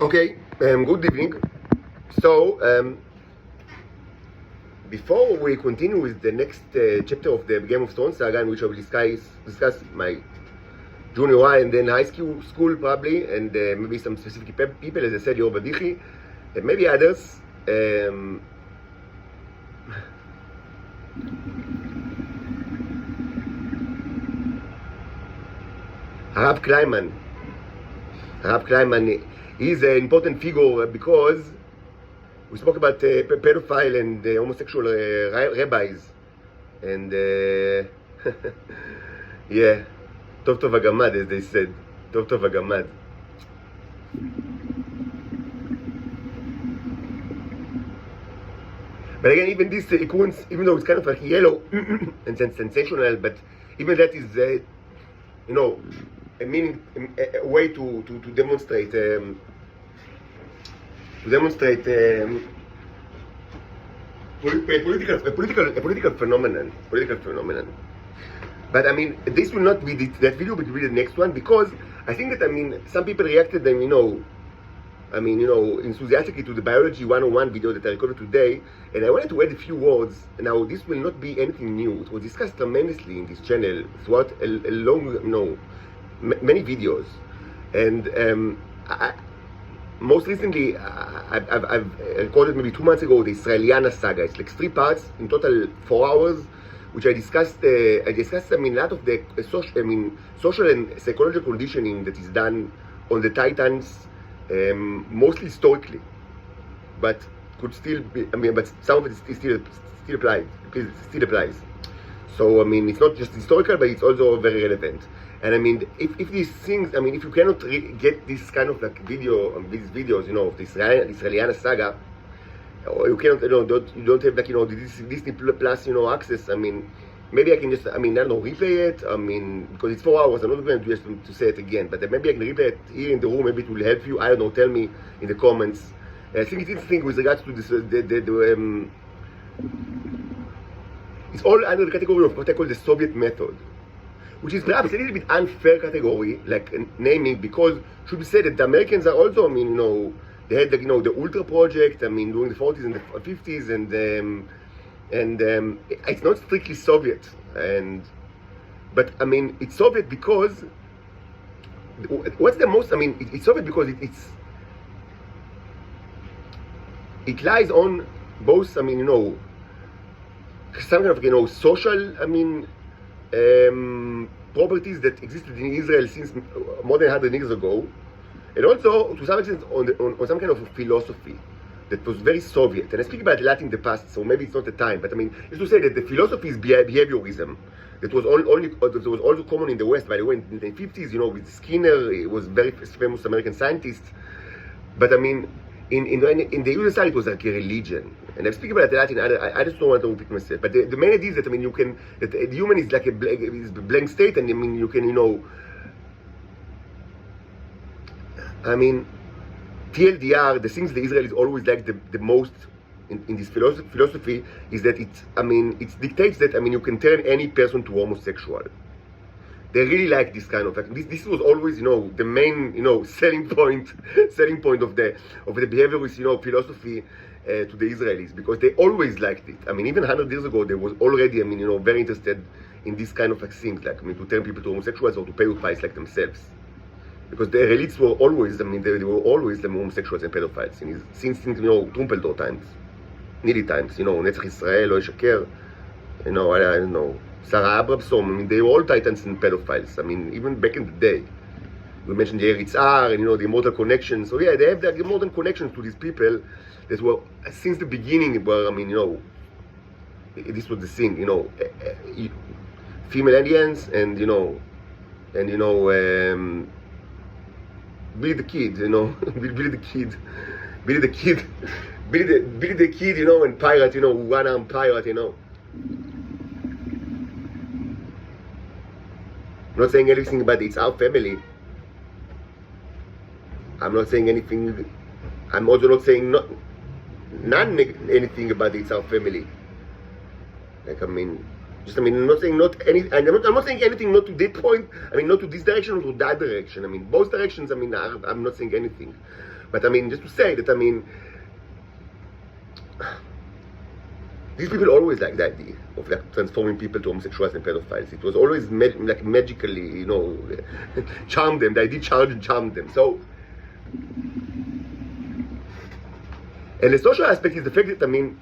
Okay, good evening. So, before we continue with the next chapter of the Game of Thrones saga, in which I will discuss my junior high and then high school probably, and maybe some specific people, as I said, Yoav Adichi, and maybe others. Harab Kleinman is an important figure because we spoke about pedophile and homosexual rabbis, and yeah, Tov Tov Agamad, as they said, Tov Tov Agamad. But again, even this sequence, even though it's kind of like yellow and sensational, but even that is, a meaning, a way to demonstrate, a political phenomenon. But I mean, this will not be that video, but will be the next one, because I think that, some people reacted, enthusiastically to the Biology 101 video that I recorded today, and I wanted to add a few words. Now, this will not be anything new. It was discussed tremendously in this channel throughout a long, many videos. And most recently, I've recorded maybe 2 months ago the Israeliana saga. It's like 3 parts, in total 4 hours, which I discussed a lot of the social and psychological conditioning that is done on the Titans, mostly historically, but could still be, but some of it still applies. So, it's not just historical, but it's also very relevant. And if these things, if you cannot get this kind of like these videos, of the Israeliana saga, or you cannot, you don't have like, the Disney Plus, access, maybe I can just, I don't know, replay it, because it's 4 hours, I'm not going to just to say it again, but maybe I can replay it here in the room, maybe it will help you, I don't know, tell me in the comments. I think it's interesting with regards to this, it's all under the category of what I call the Soviet method, which is perhaps a little bit unfair category, like naming, because should be said that the Americans are also, they had, the Ultra Project, during the 40s and the 50s, and it's not strictly Soviet, but it's Soviet because, what's the most, it's Soviet because it lies on both, some kind of, social, properties that existed in Israel since more than 100 years ago, and also to some extent on some kind of a philosophy that was very Soviet. And I speak about that in the past, so maybe it's not the time, but just to say that the philosophy is behaviorism. That was also common in the West, by the way, in the 50s, with Skinner. He was very famous American scientist. But in the USA side, it was like a religion. And I speak about that in other, I just don't want to repeat myself. But the main idea is that, that the human is like a blank state, and you can, TLDR, the things the Israelis always like the most in this philosophy is that it dictates that, you can turn any person to homosexual. They really like this kind of, this was always, the main, selling point of the behaviorist, philosophy to the Israelis, because they always liked it. Even 100 years ago, they was already, very interested in this kind of things, like, to turn people to homosexuals or to pedophiles like themselves. Because the elites were always, they were always the homosexuals and pedophiles, since Trumpeldor times, Nili times, Netzach Israel, Lo Yishaker, I don't know, Sarah Abraham, they were all titans and pedophiles, even back in the day. We mentioned the Eritzar and, the immortal connections. So yeah, they have the immortal connections to these people that were, since the beginning, were, this was the thing, female aliens and, Billy the Kid, Billy the Kid, and pirate, one-armed pirate, I'm not saying anything about It's Our Family. I'm not saying anything. I'm also not saying anything about It's Our Family. Like, I'm not saying I'm not saying anything not to that point. Not to this direction or to that direction. Both directions. I'm not saying anything. But I mean, just to say that, I mean, these people always like the idea of like transforming people to homosexuals and pedophiles. It was always like magically, you know, charm them. The idea charmed them. So, and the social aspect is the fact that, I mean,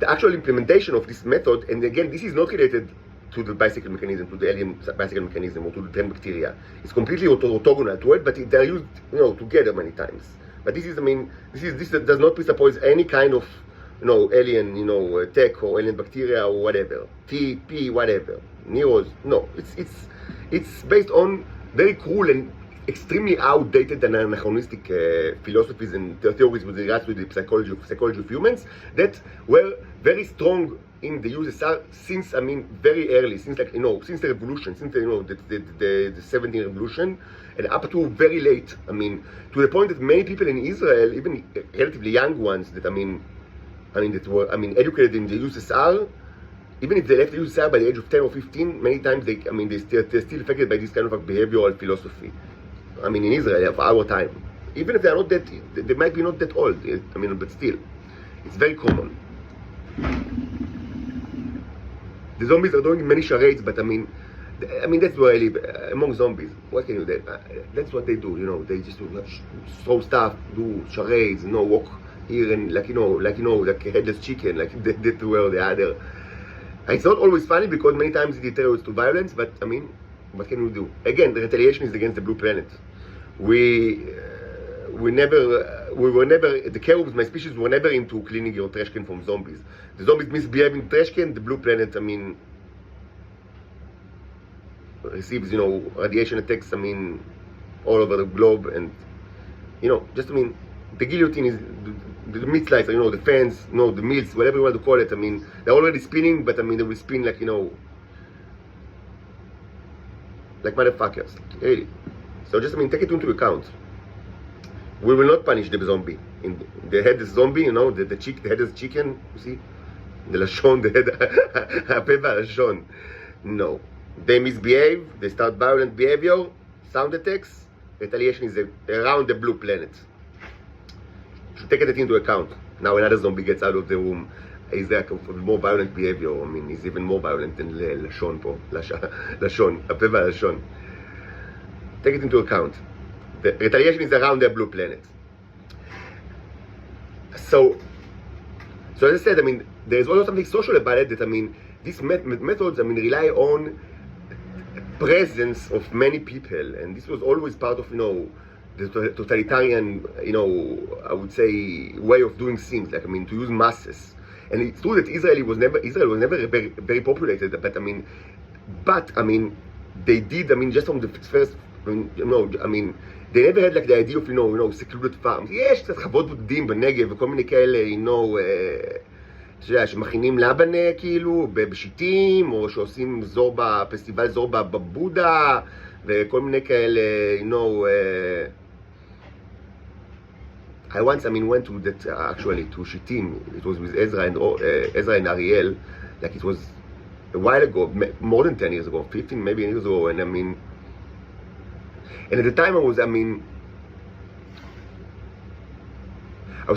the actual implementation of this method, and again, this is not related to the bicycle mechanism, to the alien bicycle mechanism, or to the 10 bacteria. It's completely orthogonal to it, but they're used, you know, together many times. But this is, I mean, this does not presuppose any kind of, you know, alien, you know, tech or alien bacteria or whatever, P, whatever, Neros. No, it's based on very cruel and extremely outdated and anachronistic philosophies and theories with regards to the psychology of humans that were very strong in the USSR since, I mean, very early, since, like, you know, since the revolution, since, you know, the 17th revolution, and up to very late. I mean, to the point that many people in Israel, even relatively young ones, that that were educated in the USSR, even if they left the USSR by the age of 10 or 15, many times they're still affected by this kind of behavioral philosophy. I mean, in Israel, of our time, even if they are not that, they might be not that old. I mean, but still, it's very common. The zombies are doing many charades, but I mean, that's where I live, among zombies. What can you do? That's what they do, you know. They just throw stuff, do charades, you know, walk here and like a headless chicken, like that way or the other. It's not always funny because many times it deteriorates to violence, but I mean, what can we do? Again, the retaliation is against the Blue Planet. The cherubs, my species, were never into cleaning your trash can from zombies. The zombies misbehave in trash can, the Blue Planet, I mean, receives, you know, radiation attacks, I mean, all over the globe, and, you know, just, I mean, the guillotine is, the meat slicer, you know, the fans, you know, the mills, whatever you want to call it, I mean, they're already spinning, but, I mean, they will spin like, you know, like motherfuckers, really. So just, I mean, take it into account. We will not punish the zombie. The headless zombie, you know, the headless chicken, you see? The lashon, the head, הפבה, lashon. No. They misbehave, they start violent behavior, sound attacks, retaliation is around the Blue Planet. You should take it into account. Now another zombie gets out of the room, is like more violent behavior. I mean, he's even more violent than lashon po. Lashon, הפבה, lashon. Take it into account. The retaliation is around the Blue Planet. So as I said, I mean, there's also something social about it, that, I mean, these methods, I mean, rely on presence of many people, and this was always part of, you know, the totalitarian, you know, I would say, way of doing things, like, I mean, to use masses. And it's true that Israel was never very, very populated, but I mean, they did, I mean, just from the first, you know, I mean, they never had like the idea of, you know, secluded farms. יש קצת חוות בודדים בנגב וכל מיני כאלה, you know, אתה יודע, שמכינים לבנה כאילו, בשיטים, או שעושים פסטיבל זורבה בבודה, וכל מיני כאלה, you know, I once, I mean, went to that, actually, to Shittim. It was with Ezra and Ariel, like it was a while ago, more than 10 years ago, 15 maybe years ago, and I mean, and at the time I was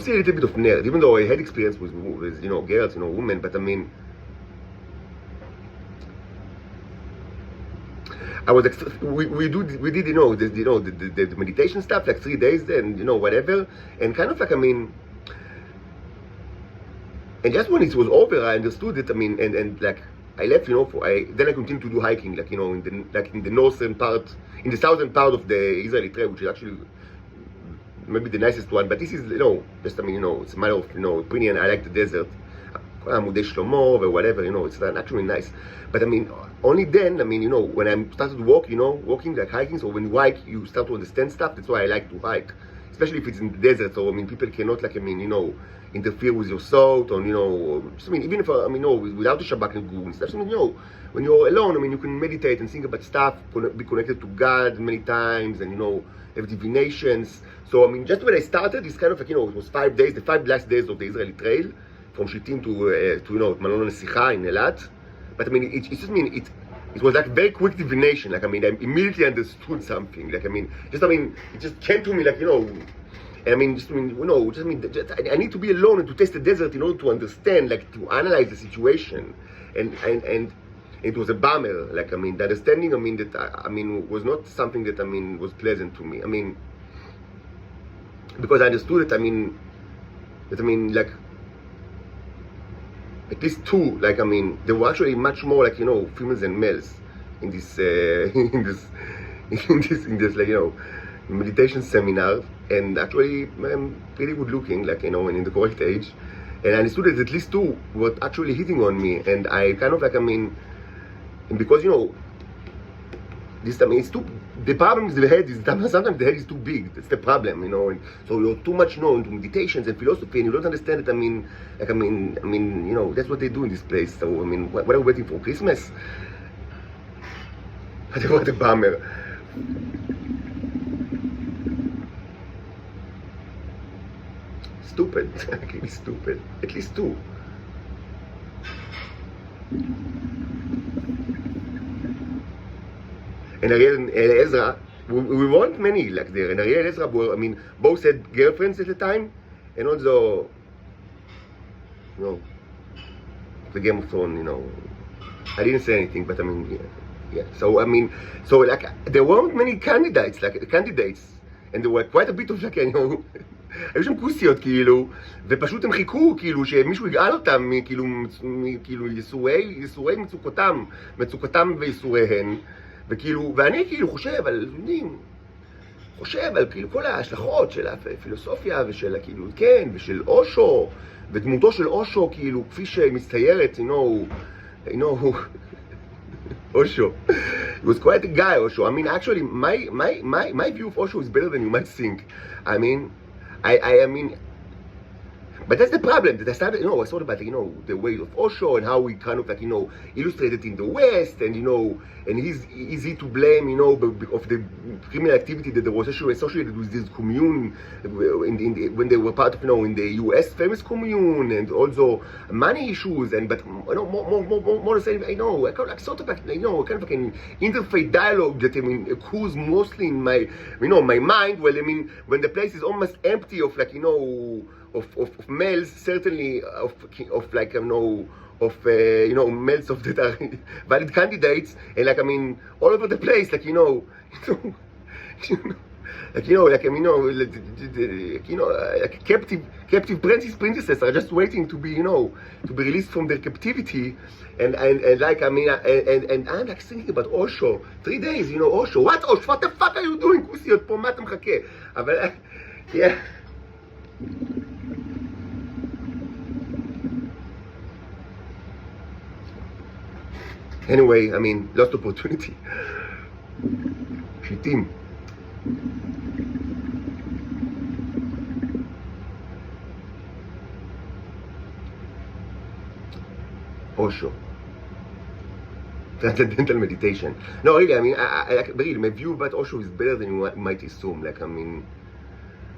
still a little bit of nerd, even though I had experience with you know, girls, you know, women, but I mean, I was we did you know the meditation stuff, like 3 days, and you know, whatever, and kind of like, I mean, and just when it was over, I understood it. I mean, and like I left, you know, then I continued to do hiking, like, you know, in the northern part, in the southern part of the Israeli trail, which is actually maybe the nicest one. But this is, you know, just, I mean, you know, it's a matter of, you know, opinion. I like the desert, Amudei Shlomo or whatever, you know, it's actually nice. But I mean, only then, I mean, you know, when I started to walk, you know, walking, like hiking, so when you hike, you start to understand stuff. That's why I like to hike, especially if it's in the desert. So I mean, people cannot, like, I mean, you know, interfere with your thought, or, you know, just, I mean, even if, I mean, you know, without the Shabbat and Google and stuff, I mean, you know, when you're alone, I mean, you can meditate and think about stuff, be connected to God many times, and, you know, have divinations. So I mean, just when I started, it's kind of like, you know, it was 5 days, the 5 last days of the Israeli trail, from Shittim to you know, Malon Nesicha in Elat. But I mean, it just mean it was like very quick divination. Like, I mean, I immediately understood something. Like, I mean, it just came to me, like, and I mean, I need to be alone and to taste the desert in order to understand, like, to analyze the situation. And it was a bummer. Like, I mean, the understanding, I mean, was not something that, was pleasant to me. I mean, because I understood it, like, at least two, like, there were actually much more, like, females and males in this, like, meditation seminar, and actually, pretty good looking, like, and in the correct age, and I understood that at least two were actually hitting on me, and I kind of, like, and because, it's too, the problem is the head is, sometimes the head is too big. That's the problem, and so you're too much into meditations and philosophy, and you don't understand it. That's what they do in this place. So, what are we waiting for? Christmas? What a bummer. Stupid. Really stupid. At least two. And Ariel and Ezra, we weren't many like there. And Ariel and Ezra were, both had girlfriends at the time, and also, the Game of Thrones, I didn't say anything, but yeah. So, so like, there weren't many candidates, and there were quite a bit of, like, היו שם כוסיות, כאילו, ופשוט הם חיכו, כאילו, שמישהו יגאל אותם, כאילו, ייסורי מצוקתם וייסוריהן, וכאילו, ואני כאילו חושב על כאילו כל ההשלכות של הפילוסופיה ושל כאילו, כן, ושל אושו, ודמותו של אושו, כאילו, כפי שמצטיירת, Osho. He was quite a guy, Osho. Actually, my view of Osho is better than you might think. But that's the problem, that I started, I thought about, the way of Osho and how we kind of, like, illustrated in the West, and, and he's easy to blame, of the criminal activity that was associated with this commune when they were part of, in the US famous commune, and also money issues, but, more to say, I kind of, sort of, like, kind of like an interfaith dialogue that, occurs mostly in my, my mind, well, when the place is almost empty of, like, of males, certainly of like, males of that are valid candidates, and like, all over the place, like, like, captive princesses are just waiting to be, to be released from their captivity, and like, and I'm like thinking about Osho, 3 days, Osho, what Osho, what the fuck are you doing, כוסיות פה, מה אתה מחכה? אבל, yeah. Anyway, lost opportunity. שיטים. Osho. Transcendental meditation. No, really, really, my view about Osho is better than you might assume. Like, I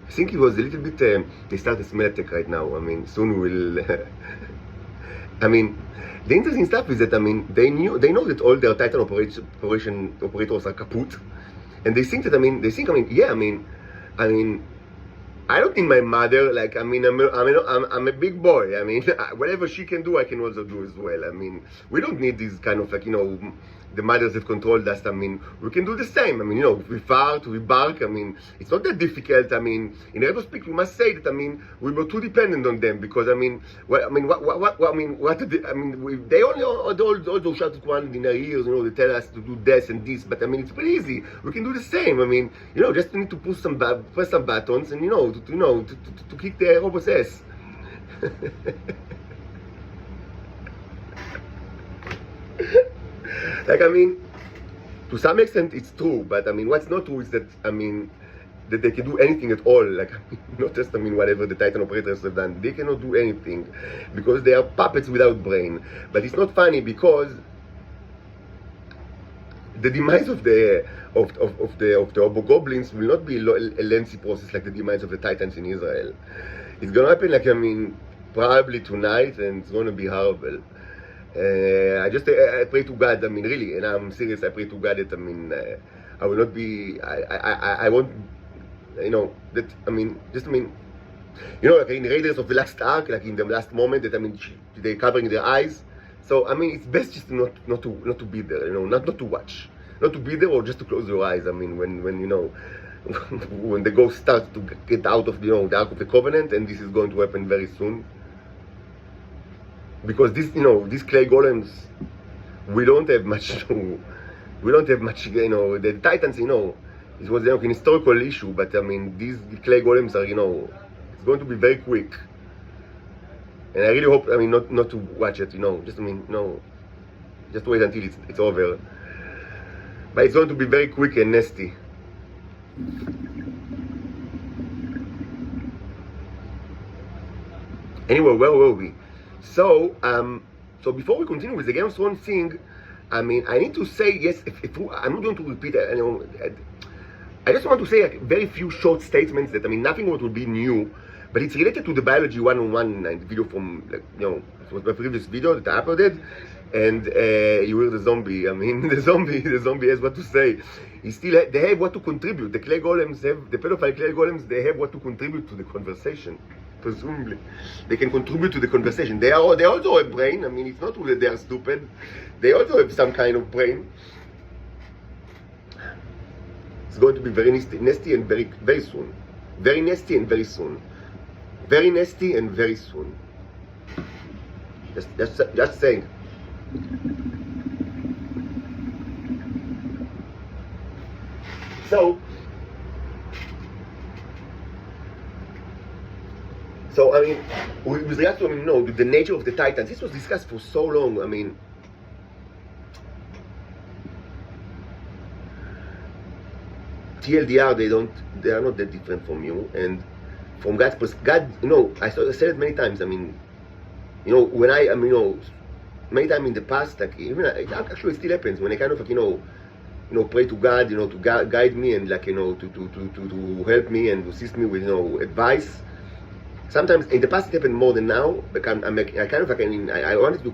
think it was a little bit, they start a smell attack right now. Soon we'll, the interesting stuff is that, they know that all their Titan operators are kaput, and they think that, I don't think my mother, like, I'm a big boy. Whatever she can do, I can also do as well. We don't need these kind of, like, the mothers that controlled us. We can do the same. We fart, we bark. It's not that difficult. In retrospect, we must say that, we were too dependent on them, because, they only all those shouted one in our ears, they tell us to do this and this, but, it's pretty easy. We can do the same. Just need to press some buttons, and, to kick the robot's ass. Like, to some extent it's true, but what's not true is that, that they can do anything at all. Like, not just, whatever the Titan operators have done. They cannot do anything, because they are puppets without brain. But it's not funny, because the demise of the Obogoblins will not be a lengthy process like the demise of the Titans in Israel. It's gonna happen, like, probably tonight, and it's gonna be horrible. I pray to God, I mean, really, and I'm serious, I pray to God that, I mean, I will not be, I won't, you know, that, I mean, just, I mean, you know, like in Raiders of the last arc, like in the last moment that, I mean, they're covering their eyes. So, I mean, it's best just not to be there, you know, not to watch. Not to be there or just to close your eyes. I mean, when you know, when the ghost starts to get out of, you know, the Ark of the Covenant, and this is going to happen very soon. Because this, you know, these clay golems, we don't have much, you know, the Titans, you know, it was, you know, an historical issue, but I mean, these clay golems are, you know, it's going to be very quick. And I really hope, I mean, not to watch it, you know, just, I mean, no, just wait until it's over. But it's going to be very quick and nasty. Anyway, where were we? So, so before we continue with the Game of Thrones thing, I mean, I need to say, yes, I'm not going to repeat it, you know, I just want to say like, very few short statements that, I mean, nothing what will be new, but it's related to the biology 101 video from, like, you know, it was my previous video that I uploaded, and you hear the zombie. I mean, the zombie has what to say. They have what to contribute. The clay golems have, the pedophile clay golems, they have what to contribute to the conversation. Presumably, they can contribute to the conversation. They also have brain. I mean, it's not true that they are stupid. They also have some kind of brain. It's going to be very nasty and very soon. Very nasty and very soon. Very nasty and very soon. Just saying. So I mean, with regards to, I mean, no, the nature of the Titans, this was discussed for so long. I mean, TLDR, they are not that different from you, and from God's perspective, God, you know, I said it many times. I mean, you know, when I mean, you know, many times in the past, like, even it actually still happens when I kind of, like, you know, pray to God, you know, to guide me and, like, you know, to help me and to assist me with, you know, advice. Sometimes in the past it happened more than now, but I kind of, like, I mean, I wanted to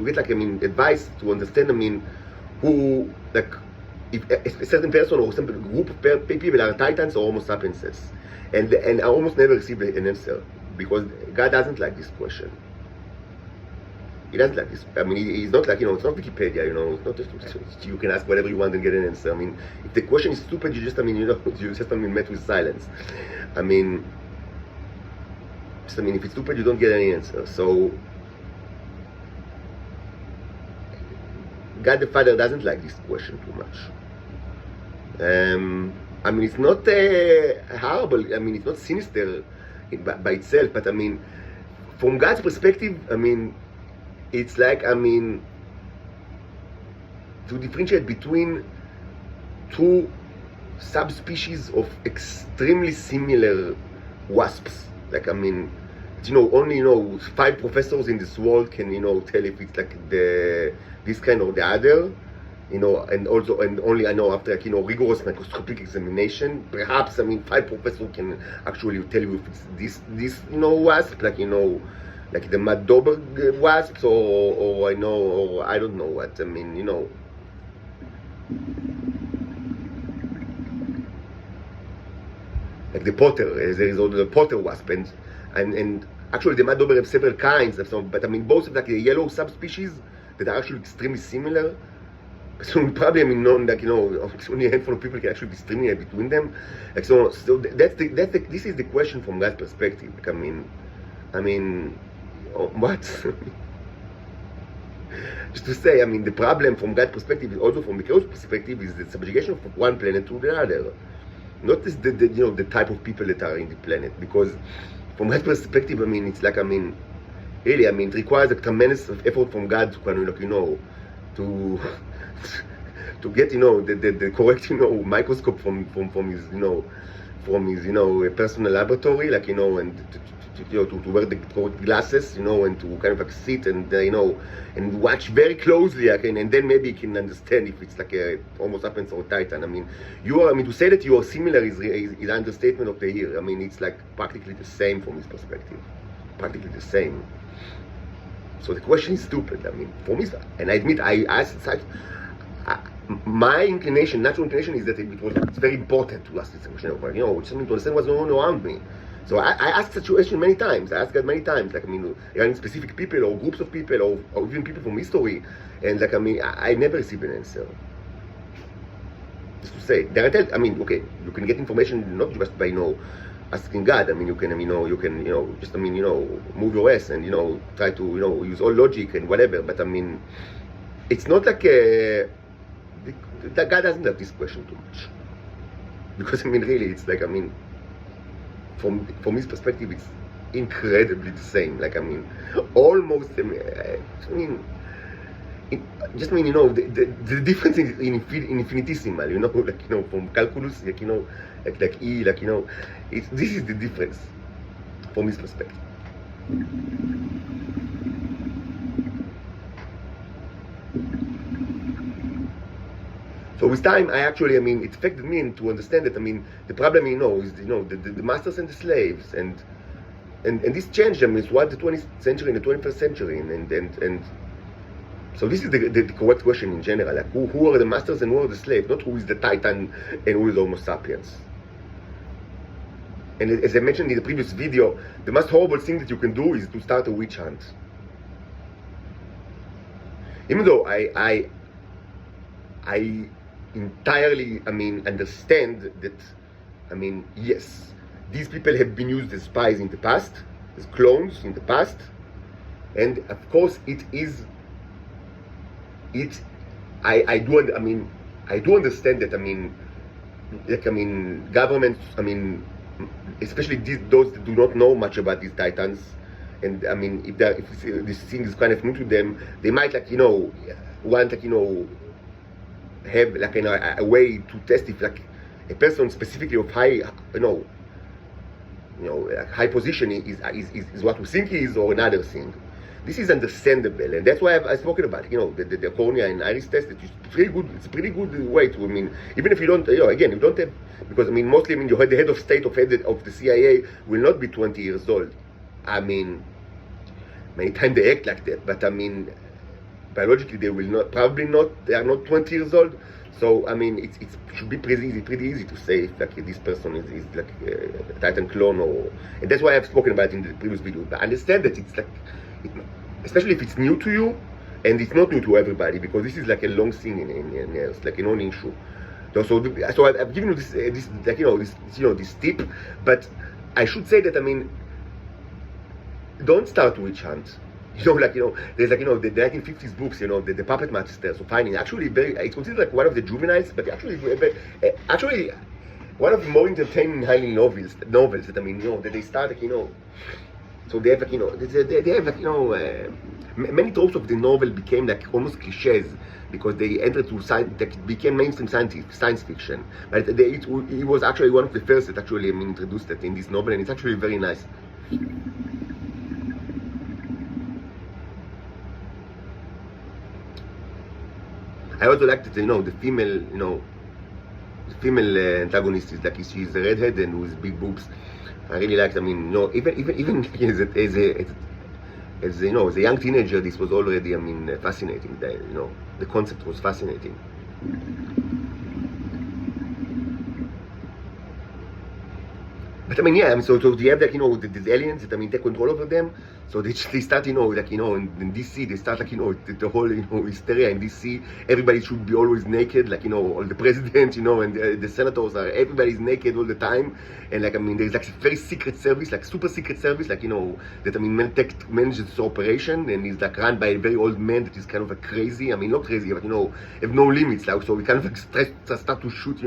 get, like, I mean, advice to understand, I mean, who, like, if a certain person or some group of people are Titans or Homo sapienses, and I almost never received an answer because God doesn't like this question. He doesn't like this. I mean, he's not like, you know, it's not Wikipedia, you know, it's not just you can ask whatever you want and get an answer. I mean, if the question is stupid, you just, I mean, you know, you just, I mean, met with silence. I mean, if it's stupid, you don't get any answer. So, God the Father doesn't like this question too much. I mean, it's not horrible. I mean, it's not sinister by itself, but I mean, from God's perspective, I mean, it's like, I mean, to differentiate between two subspecies of extremely similar wasps. Like, I mean, you know, only, you know, 5 professors in this world can, you know, tell if it's like this kind or the other, you know, and only, I know, after, like, you know, rigorous microscopic examination, perhaps, I mean, 5 professors can actually tell you if it's this, you know, wasp, like, you know, like the Mad Doberg wasps, or I know, or I don't know what, I mean, you know. Like the Potter, there is also the Potter wasp, and actually the Mad Doberg have several kinds of some, but I mean, both of like the yellow subspecies that are actually extremely similar. So probably, I mean, known, like, you know, only a handful of people can actually discriminate between them. Like, so this is the question from that perspective. Like, I mean, what? Just to say, I mean, the problem from that perspective is also from the chaos perspective is the subjugation of one planet to the other. Not just the you know, the type of people that are in the planet, because from that perspective, I mean, it's like, I mean, really, I mean, it requires a tremendous effort from God to kind of, like, you know, to get, you know, the correct, you know, microscope from his, you know, personal laboratory, like, you know, and to wear the correct glasses, you know, and to kind of like sit and, you know, and watch very closely, okay, and then maybe you can understand if it's like a Homo sapiens or a Titan. I mean, to say that you are similar is an understatement of the year. I mean, it's like practically the same from his perspective. Practically the same. So the question is stupid. I mean, for me, and I admit, I asked, my inclination, natural inclination, is that it's very important to ask this question, something to understand what's going on around me. So I asked the situation many times. I asked God many times, regarding specific people or groups of people or even people from history, and I never received an answer. Just to say, okay, you can get information not just by asking God. You can just move your ass and try to use all logic and whatever. But it's not like that God doesn't have this question too much, because really it's from his perspective it's incredibly the same. Almost the difference in infinitesimal, from calculus, this is the difference from his perspective. So with time, it affected me to understand that, the problem, is, the masters and the slaves, and this changed, is what the 20th century and the 21st century, and so this is the correct question in general, who are the masters and who are the slaves, not who is the Titan and who is Homo sapiens. And as I mentioned in the previous video, the most horrible thing that you can do is to start a witch hunt. Even though I entirely, understand that, yes, these people have been used as spies in the past, as clones in the past, and of course I do understand that, governments, especially those that do not know much about these Titans, and if this thing is kind of new to them, they might want have a way to test if a person specifically of high high position is what we think he is, or another thing. This is understandable, and that's why I've spoken about the cornea and iris test. It's pretty good. It's a pretty good way to, even if you don't, again, you don't have, because mostly, the head of state of the CIA will not be 20 years old. Many times they act like that, but biologically they will not, probably not. They are not 20 years old. So it should be pretty easy to say if this person is a Titan clone, and that's why I've spoken about it in the previous video. But I understand that it's especially if it's new to you, and it's not new to everybody, because this is a long thing in Earth, a known issue. So I've given you this tip, but I should say that don't start witch hunt. There's the 1950s books, the Puppet Masters of Finding. Actually, it's considered one of the juveniles, but actually one of the more entertaining highly novels that that they start so they have they have many tropes of the novel became almost cliches, because they entered to science, that became mainstream science fiction. But it was actually one of the first that actually introduced that in this novel, and it's actually very nice. I also like that the female antagonist is she's a redhead and with big boobs. I really liked. Even as a young teenager, this was already fascinating. The concept was fascinating. But so they have these aliens that take control over them. So they start in DC they start the whole hysteria in DC. Everybody should be always naked, all the president and the senators everybody's naked all the time. And there's a very secret service, super secret service, that manages this operation, and is run by a very old man that is kind of crazy. Not crazy, but have no limits. So we kind of start to shoot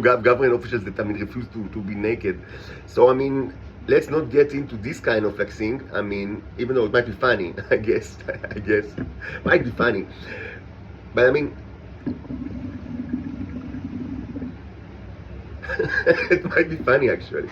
government officials that refuse to be naked. So let's not get into this kind of thing. Even though it might be funny, I guess, might be funny, but it might be funny actually.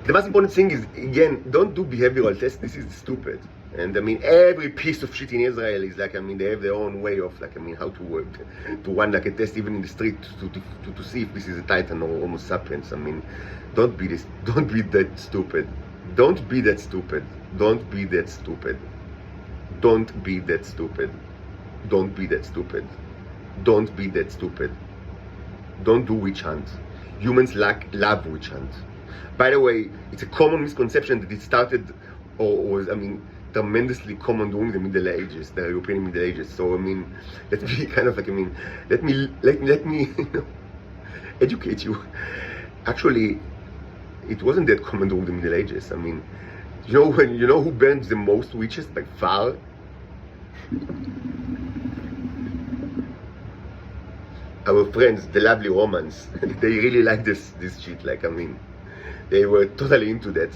The most important thing is, again, don't do behavioral tests. This is stupid. And I mean, every piece of shit in Israel is like, I mean, they have their own way of like, I mean, how to work, to run like a test even in the street to see if this is a Titan or Homo sapiens. I mean, don't be that stupid. Don't be that stupid. Don't be that stupid. Don't be that stupid. Don't be that stupid. Don't be that stupid. Don't do witch hunt. Humans love witch hunt. By the way, it's a common misconception that it started, or was, I mean, tremendously common during the Middle Ages, the European Middle Ages. So I mean, let's be kind of like, I mean, let me you know, educate you. Actually, it wasn't that common during the Middle Ages. I mean, you know who burned the most witches by far? Our friends, the lovely Romans. They really like this shit. Like, I mean, they were totally into that.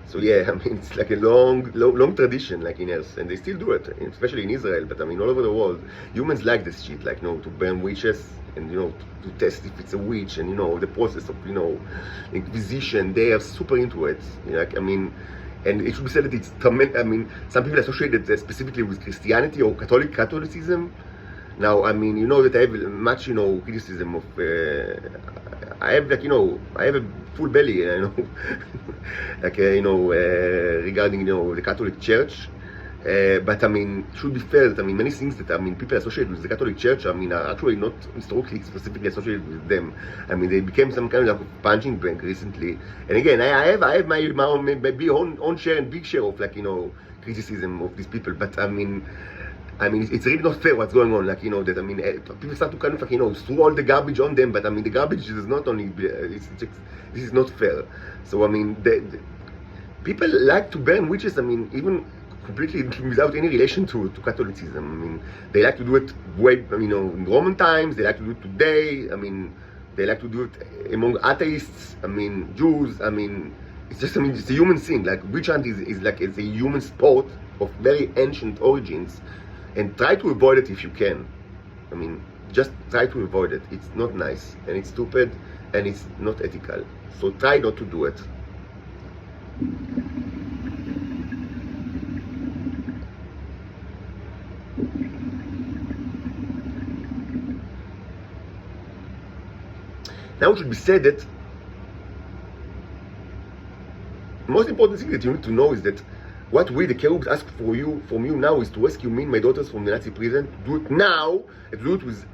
So yeah, I mean, it's like a long tradition, like in us, and they still do it, especially in Israel. But I mean, all over the world, humans like this shit, like, you know, to burn witches and, you know, to test if it's a witch, and, you know, the process of, you know, Inquisition. They are super into it. Like, I mean, and it should be said that it's tremendous. I mean, some people associate it specifically with Christianity or Catholicism. Now, I mean, you know that I have much, you know, criticism of. I have, like, you know, I have a full belly, you know, like, you know, regarding, you know, the Catholic Church. But I mean, it should be fair that, I mean, many things that, I mean, people associate with the Catholic Church, I mean, are actually not historically specifically associated with them. I mean, they became some kind of punching bag recently. And again, I have my own, maybe own share and big share of, like, you know, criticism of these people. But I mean, it's really not fair what's going on. Like, you know, that, I mean, people start to kind of, like, you know, throw all the garbage on them. But I mean, the garbage is not only, it's just, this is not fair. So I mean, people like to burn witches. I mean, even completely without any relation to Catholicism. I mean, they like to do it way, you know, in Roman times. They like to do it today. I mean, they like to do it among atheists. I mean, Jews. I mean, it's just, I mean, it's a human thing. Like, witch hunt is like, it's a human sport of very ancient origins. And try to avoid it if you can. I mean, just try to avoid it. It's not nice, and it's stupid, and it's not ethical. So try not to do it. Now it should be said that the most important thing that you need to know is that what we, the cherubs, ask from you now is to rescue me and my daughters from the Nazi prison. To do it now, and to do it with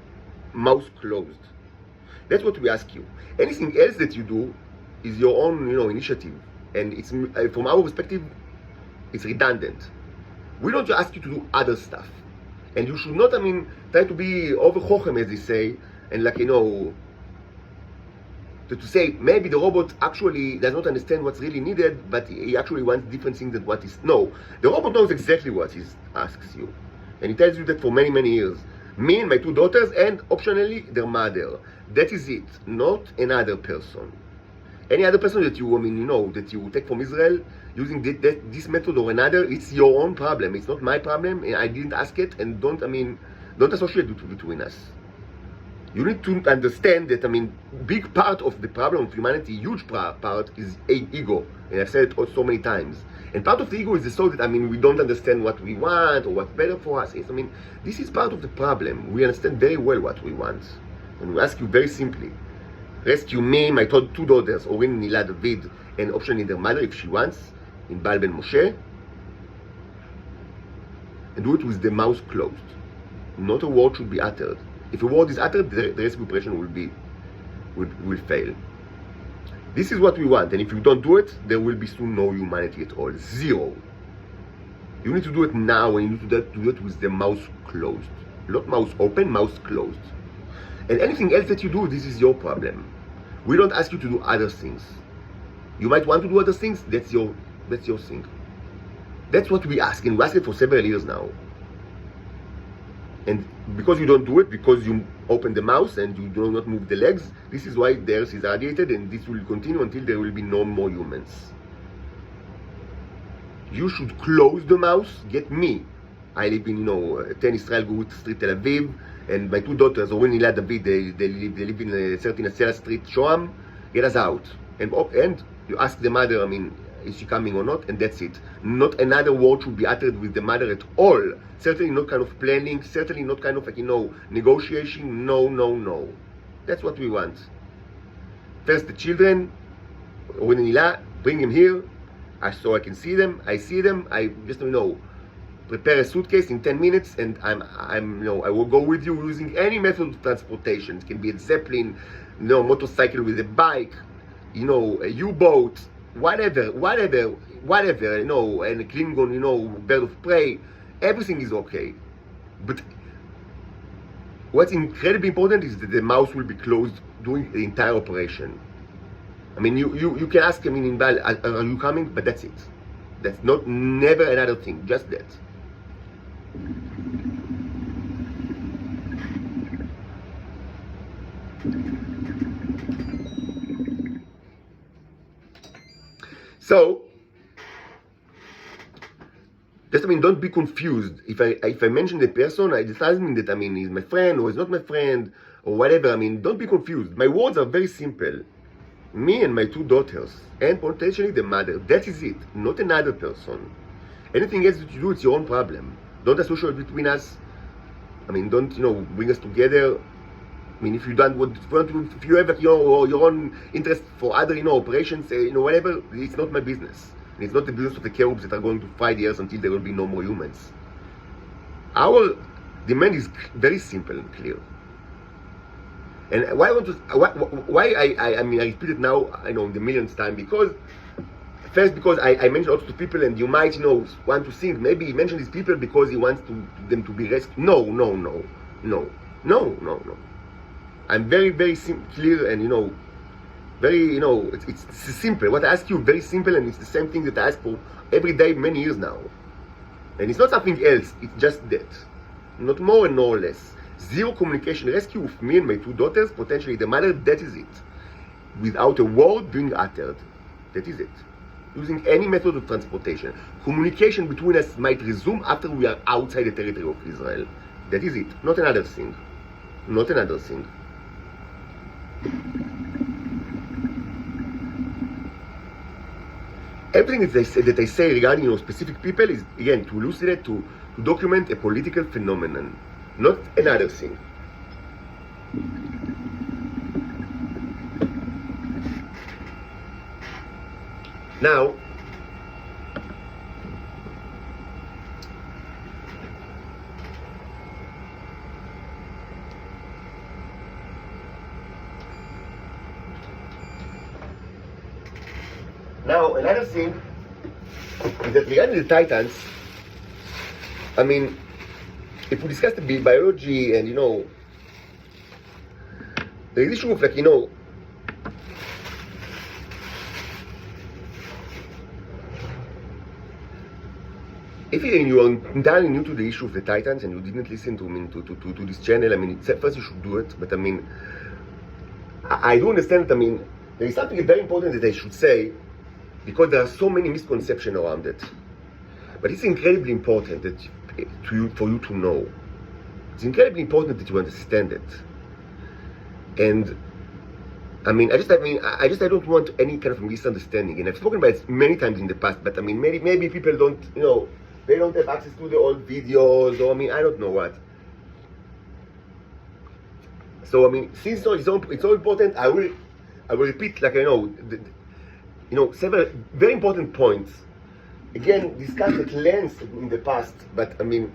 mouth closed. That's what we ask you. Anything else that you do is your own, you know, initiative, and it's from our perspective, it's redundant. We don't ask you to do other stuff, and you should not, I mean, try to be over chochem, as they say, and, like, you know, to say maybe the robot actually does not understand what's really needed, but he actually wants different things than what is. No, the robot knows exactly what he asks you, and he tells you that for many years. Me and my two daughters, and optionally their mother. That is it, not another person. Any other person that you, I mean, you know, that you take from Israel using this method or another, it's your own problem. It's not my problem, and I didn't ask it. And don't associate it between us. You need to understand that, I mean, big part of the problem of humanity, huge part, is ego. And I've said it so many times. And part of the ego is the thought that, I mean, we don't understand what we want or what's better for us. I mean, this is part of the problem. We understand very well what we want. And we ask you very simply, rescue me, my two daughters, Orin, Nila, David, and optionally their mother if she wants, in Baal Ben Moshe. And do it with the mouth closed. Not a word should be uttered. If a word is uttered, the rescue operation will fail. This is what we want, and if you don't do it, there will be soon no humanity at all. Zero. You need to do it now, and you need to do it with the mouth closed. Not mouth open, mouth closed. And anything else that you do, this is your problem. We don't ask you to do other things. You might want to do other things, that's your thing. That's what we ask, and we ask it for several years now. And because you don't do it, because you open the mouth and you do not move the legs, this is why the earth is radiated, and this will continue until there will be no more humans. You should close the mouth. Get me. I live in, 10 Israel Gurut Street, Tel Aviv, and my two daughters, Oren, Nila, David, they live in 13 Asela Street, Shoam. Get us out. And you ask the mother, is she coming or not, and that's it. Not another word should be uttered with the mother at all. Certainly not kind of planning, certainly not kind of like, negotiation. No, no, no. That's what we want. First the children, bring him here, so I can see them. I see them. I just prepare a suitcase in 10 minutes, and I will go with you using any method of transportation. It can be a Zeppelin, motorcycle with a bike, a U-boat, whatever, and a Klingon, bird of prey. Everything is okay. But what's incredibly important is that the mouth will be closed during the entire operation. I mean, you can ask him in Bal, are you coming? But that's it. That's never another thing, just that. So, just don't be confused. If I mention the person, it doesn't mean that he's my friend or he's not my friend or whatever. Don't be confused. My words are very simple. Me and my 2 daughters, and potentially the mother. That is it. Not another person. Anything else that you do, it's your own problem. Don't associate between us. Don't bring us together. If you don't want, if you have your own interest for other operations, whatever, it's not my business. And it's not the business of the cherubs that are going to fight years until there will be no more humans. Our demand is very simple and clear. And why I repeat it now, the millionth time, because I mentioned also to people, and you might, want to think, maybe he mentioned these people because he wants them to be rescued. No. I'm very, very clear, and, very, it's simple. What I ask you, very simple, and it's the same thing that I ask for every day, many years now. And it's not something else, it's just that. Not more and no less. Zero communication. Rescue with me and my 2 daughters, potentially the mother, that is it. Without a word being uttered. That is it. Using any method of transportation. Communication between us might resume after we are outside the territory of Israel. That is it. Not another thing. Not another thing. Everything that I say regarding specific people is, again, to elucidate, to document a political phenomenon. Not another thing. Now, another thing is that regarding the Titans, if we discuss the biology and, the issue of, if you are entirely new to the issue of the Titans and you didn't listen to this channel, first you should do it, but I do understand that, there is something very important that I should say, because there are so many misconceptions around it. But it's incredibly important for you to know. It's incredibly important that you understand it. And I don't want any kind of misunderstanding. And I've spoken about it many times in the past, but maybe people don't, they don't have access to the old videos, or I don't know what. So since it's so important, I will repeat, several very important points. Again, discussed at length in the past, but maybe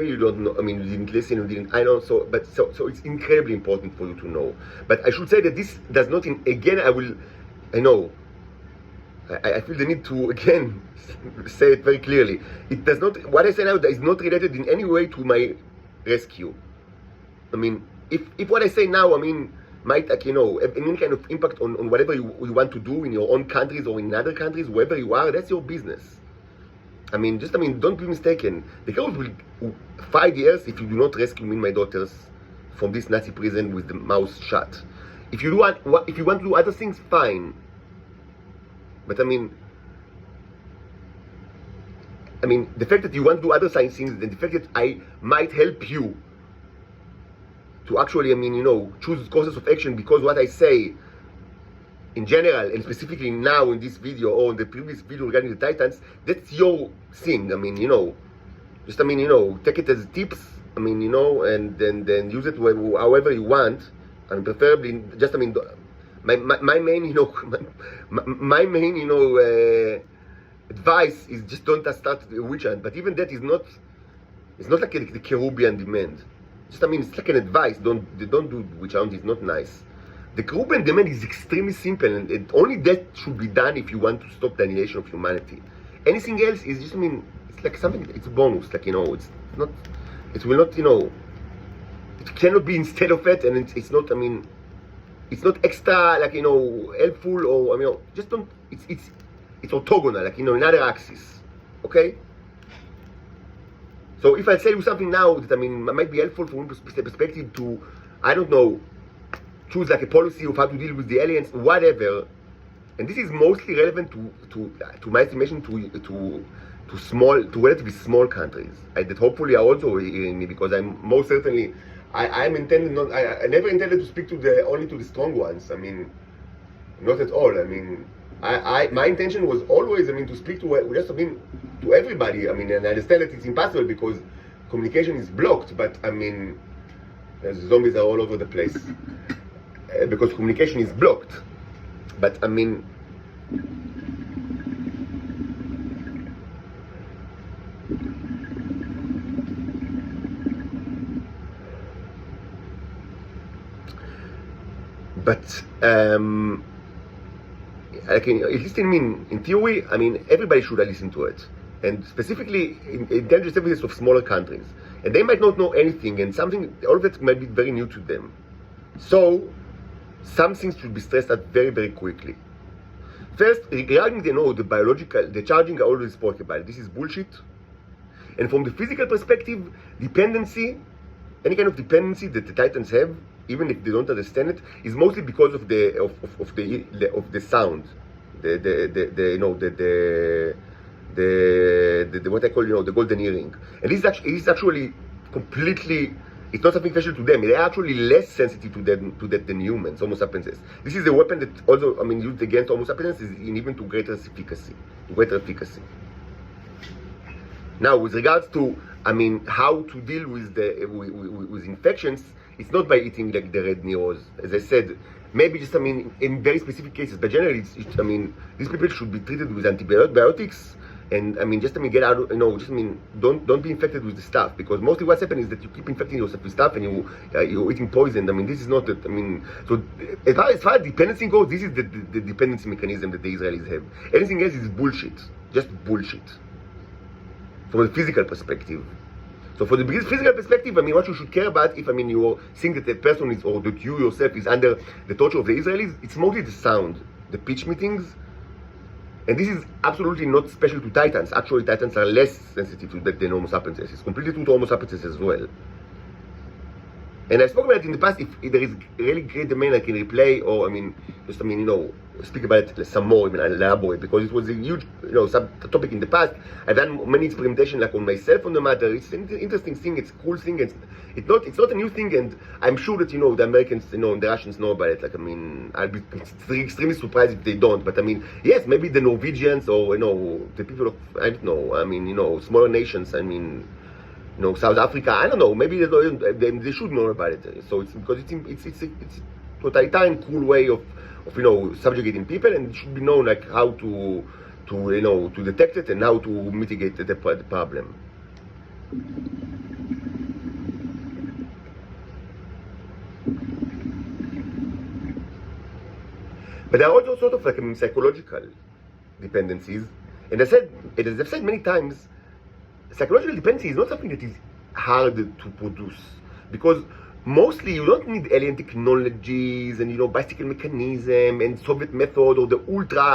you don't know, you didn't listen, you didn't, I know, so it's incredibly important for you to know. But I should say that this does not, I feel the need to, again, say it very clearly. It does not, what I say now is not related in any way to my rescue. If what I say now, might, have any kind of impact on whatever you want to do in your own countries or in other countries, wherever you are, that's your business. Don't be mistaken. The Cherubs will 5 years if you do not rescue me and my daughters from this Nazi prison with the mouth shut. If you want to do other things, fine. But the fact that you want to do other things, and the fact that I might help you to actually, I mean, you know, choose courses of action because what I say in general, and specifically now in this video or in the previous video regarding the Titans, that's your thing. I mean, you know, just, I mean, you know, take it as tips, I mean, you know, and then use it however you want. I mean, preferably, just, I mean, my main, you know, my main, you know, advice is just don't start a witch hunt. But even that is not, it's not like the Kerubian demand. Just, I mean, it's like an advice. Don't do witch hunt. It's not nice. The Kerubian demand is extremely simple, and only that should be done if you want to stop the annihilation of humanity. Anything else is just, I mean, it's like something, it's a bonus, like, you know, it's not, it will not, you know, it cannot be instead of it, and it's not, I mean, it's not extra, like, you know, helpful, or, I mean, just don't, it's orthogonal, like, you know, another axis, okay? So if I say you something now that, I mean, might be helpful from one perspective to, I don't know, choose like a policy of how to deal with the aliens, whatever. And this is mostly relevant to my estimation to relatively small countries. That hopefully are also hearing me, because I'm most certainly I never intended to speak to only to the strong ones. I mean, not at all. I mean, my intention was always, I mean, to speak to just, I mean, to everybody. I mean, and I understand that it's impossible because communication is blocked. But I mean, the zombies are all over the place. Because communication is blocked. But I mean, at least in theory, I mean, everybody should listen to it, and specifically in intelligence services of smaller countries, and they might not know anything, and all of it might be very new to them. So some things should be stressed out very, very quickly. First, regarding the charging I already spoke about. This is bullshit. And from the physical perspective, dependency, any kind of dependency that the Titans have, even if they don't understand it, is mostly because of the sound, what I call, you know, the golden earring. And this is actually completely. It's not something special to them. They're actually less sensitive to that than humans, Homo sapiens. This is a weapon that also, I mean, used against Homo sapiens is even to greater efficacy. Now, with regards to, I mean, how to deal with with infections, it's not by eating like the red neos. As I said, maybe just, I mean, in very specific cases, but generally, I mean, these people should be treated with antibiotics. And I mean, just, I mean, get out, you know, just, I mean, don't be infected with the stuff, because mostly what's happening is that you keep infecting yourself with stuff, and you're eating poison. I mean, this is not that. I mean, so as far as dependency goes, this is the dependency mechanism that the Israelis have. Anything else is bullshit, just bullshit. From the physical perspective. So for the physical perspective, I mean, what you should care about, if, I mean, you think that the person is, or that you yourself is under the torture of the Israelis, it's mostly the sound, the pitch meetings. And this is absolutely not special to Titans. Actually, Titans are less sensitive to that than Homo sapiens. It's completely true to Homo sapiens as well. And I spoke about it in the past. If there is really great demand, I can replay, or, I mean, just, I mean, you know, speak about it some more, even elaborate, because it was a huge, you know, topic in the past. I've done many experimentation, like, on myself on the matter. It's an interesting thing. It's a cool thing. It's not a new thing, and I'm sure that, you know, the Americans, you know, and the Russians know about it. Like, I mean, I'll be extremely surprised if they don't. But I mean, yes, maybe the Norwegians, or, you know, the people of, I don't know, I mean, you know, smaller nations, I mean, you know, South Africa, I don't know, maybe they should know about it. So it's because it's a totalitarian, cool way of, you know, subjugating people, and it should be known, like, how to you know, to detect it and how to mitigate the problem. But there are also sort of like, I mean, psychological dependencies, and as I've said many times, psychological dependency is not something that is hard to produce, because mostly you don't need alien technologies and, you know, bicycle mechanism and Soviet method or the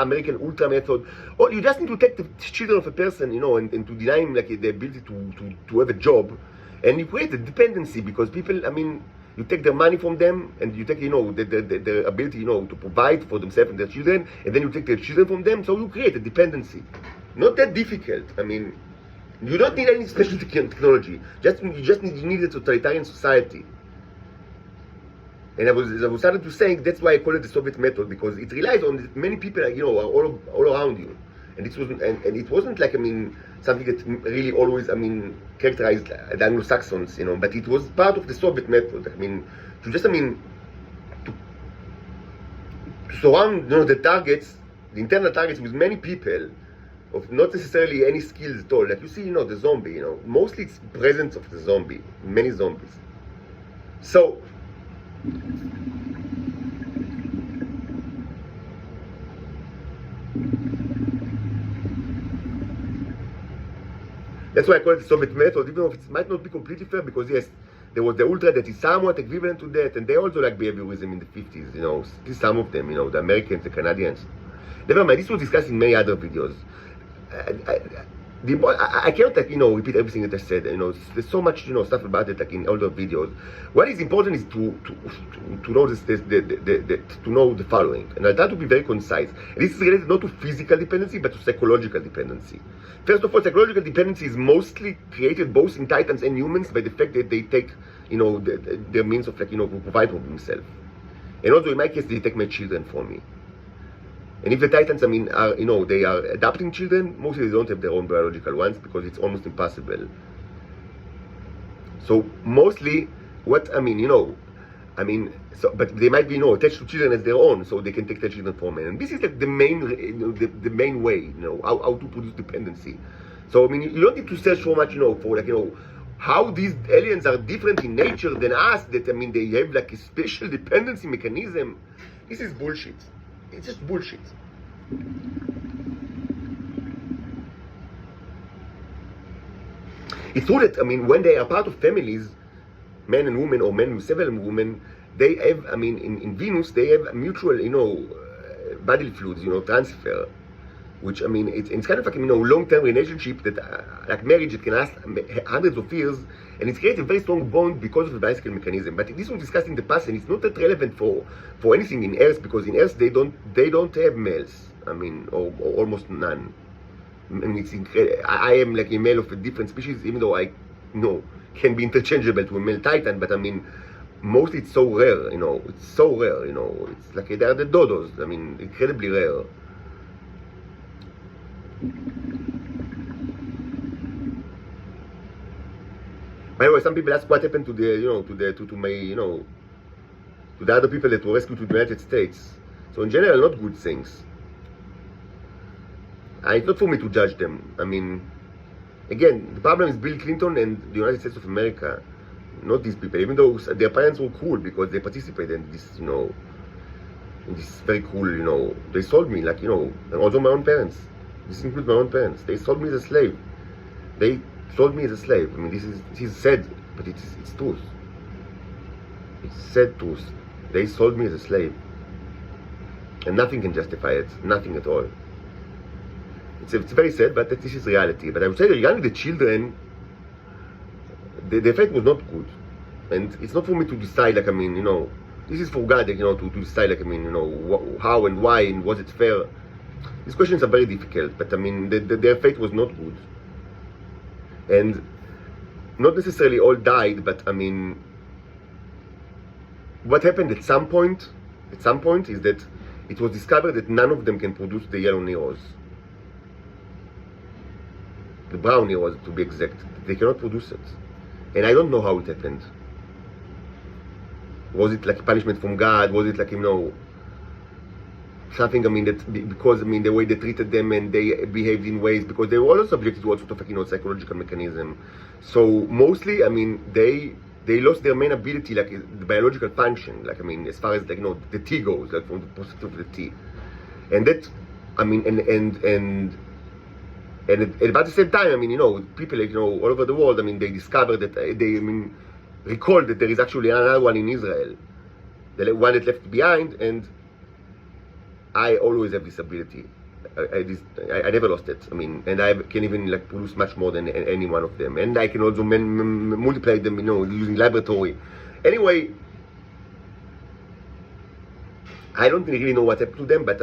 American ultra method. Or you just need to take the children of a person, you know, and to deny him, like, the ability to have a job, and you create a dependency, because people, I mean, you take their money from them, and you take, you know, their ability, you know, to provide for themselves and their children, and then you take their children from them, so you create a dependency. Not that difficult. I mean, you don't need any special technology. You need a totalitarian society. And I was started to saying that's why I call it the Soviet method, because it relies on that many people, are all around you, and it wasn't like something that really always characterized the Anglo-Saxons, but it was part of the Soviet method. To just to surround the targets, the internal targets, with many people of not necessarily any skills at all. Like you see, the zombie, mostly it's presence of the zombie, many zombies. So that's why I call it the Soviet method, even though it might not be completely fair, because yes, there was the ultra that is somewhat equivalent to that, and they also like behaviorism in the 50s, some of them, the Americans, the Canadians. Never mind, this was discussed in many other videos. I cannot repeat everything that I said. There's so much stuff about it in older videos. What is important is to know to know the following, and I'll try to be very concise. And this is related not to physical dependency but to psychological dependency. First of all, psychological dependency is mostly created both in Titans and humans by the fact that they take their means of provide for themselves. And also in my case, they take my children from me. And if the Titans, they are adopting children, mostly they don't have their own biological ones because it's almost impossible. So mostly, but they might be, attached to children as their own, so they can take their children from men. And this is like the main, the main way, how to produce dependency. So you don't need to search so much, for how these aliens are different in nature than us. That they have like a special dependency mechanism. This is bullshit. It's just bullshit. It's true that, when they are part of families, men and women, or men with several women, they have, in Venus, they have mutual, bodily fluids, transfer, which, it's kind of like, long-term relationship that, like marriage, it can last hundreds of years, and it's created a very strong bond because of the biological mechanism. But this was discussed in the past, and it's not that relevant for anything in Earth, because in Earth they don't have males, or almost none. It's incredible. I am like a male of a different species, even though I can be interchangeable to a male Titan, but mostly it's so rare, it's so rare, it's like they are the dodos, incredibly rare. By the way, some people ask what happened to the other people that were rescued to the United States. So in general, not good things. It's not for me to judge them. Again, the problem is Bill Clinton and the United States of America, not these people. Even though their parents were cool because they participated in this, in this very cool, they sold me, like, and also my own parents. This includes my own parents. They sold me as a slave. They sold me as a slave. This is sad, but it's truth. It's sad truth. They sold me as a slave. And nothing can justify it. Nothing at all. It's very sad, but this is reality. But I would say regarding the children, the effect was not good. And it's not for me to decide, like, this is for God, to decide, like, how and why and was it fair. These questions are very difficult, but their fate was not good. And not necessarily all died, but what happened at some point is that it was discovered that none of them can produce the yellow neurons. The brown neurons, to be exact. They cannot produce it. And I don't know how it happened. Was it like punishment from God? Was it like, something, that because, the way they treated them and they behaved in ways, because they were also subjected to all sort of, psychological mechanism. So mostly, they lost their main ability, like the biological function, like, as far as, like, the T goes, like from the perspective of the T. And that, and at about the same time, people, like, all over the world, they discovered that, they recalled that there is actually another one in Israel, the one that left behind, and I always have this ability. I never lost it. And I can even, like, produce much more than any one of them. And I can also multiply them, using laboratory. Anyway, I don't really know what happened to them, but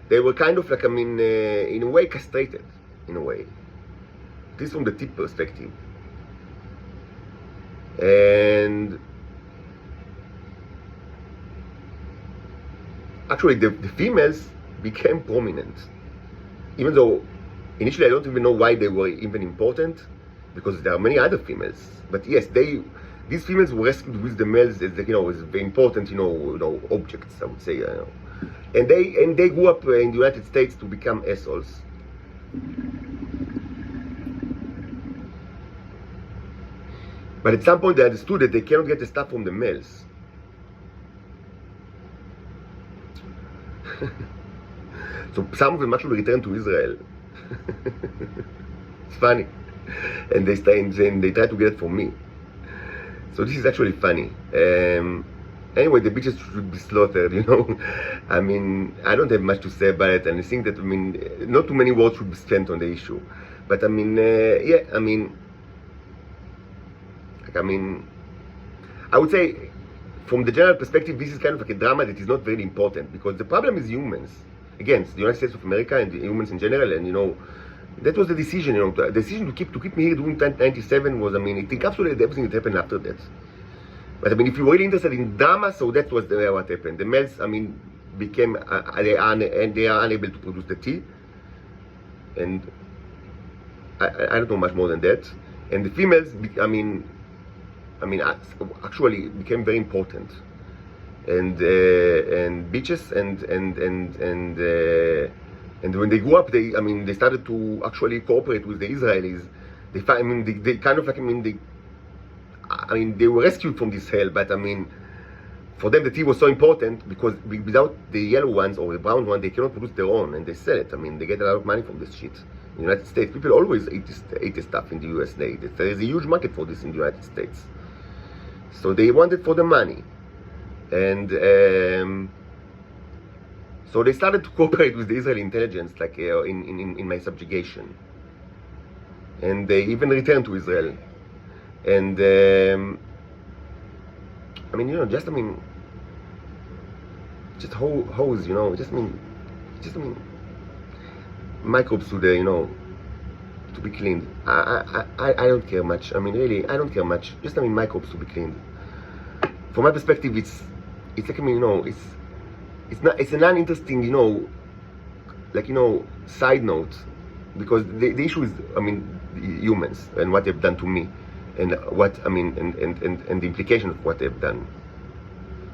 they were kind of like, in a way castrated, in a way. At least from the tip perspective. And actually the females became prominent, even though initially I don't even know why they were even important, because there are many other females. But yes, these females were rescued with the males as as very important objects, I would say, and they grew up in the United States to become assholes. But at some point they understood that they cannot get the stuff from the males. So some of them actually returned to Israel. It's funny. And they try to get it from me. So this is actually funny. Anyway, the bitches should be slaughtered, I mean, I don't have much to say about it, and I think that, not too many words should be spent on the issue. But yeah, I would say, from the general perspective, this is kind of like a drama that is not very important, because the problem is humans. Again, it's the United States of America and the humans in general, and that was the decision. The decision to keep me here during 1997 was, it encapsulated everything that happened after that. But if you were really interested in drama, so that was what happened. The males, became they are unable to produce the tea, and I don't know much more than that. And the females, actually became very important, and bitches, and when they grew up, they started to actually cooperate with the Israelis. They kind of they were rescued from this hell, but for them the tea was so important, because without the yellow ones or the brown one, they cannot produce their own, and they sell it. They get a lot of money from this shit. In the United States, people always eat this stuff in the US. There is a huge market for this in the United States. So they want it for the money. And so they started to cooperate with the Israeli intelligence, like in my subjugation. And they even returned to Israel. And just hose, microbes to to be cleaned. I don't care much. Really, I don't care much. Just microbes to be cleaned. From my perspective, it's like it's a non-interesting side note, because the issue is humans and what they've done to me, and what and the implication of what they've done.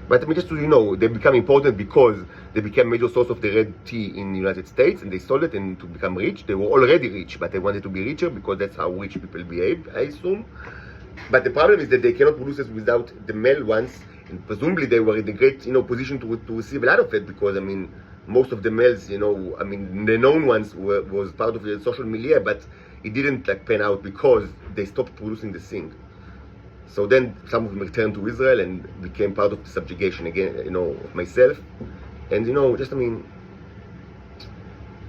But just so you know, they become important because they became major source of the red tea in the United States, and they sold it and to become rich. They were already rich, but they wanted to be richer because that's how rich people behave, I assume. But the problem is that they cannot produce it without the male ones, and presumably they were in a great position to receive a lot of it, because most of the males, the known ones was part of the social milieu, but it didn't pan out because they stopped producing the thing. So then some of them returned to Israel and became part of the subjugation again, of myself. And just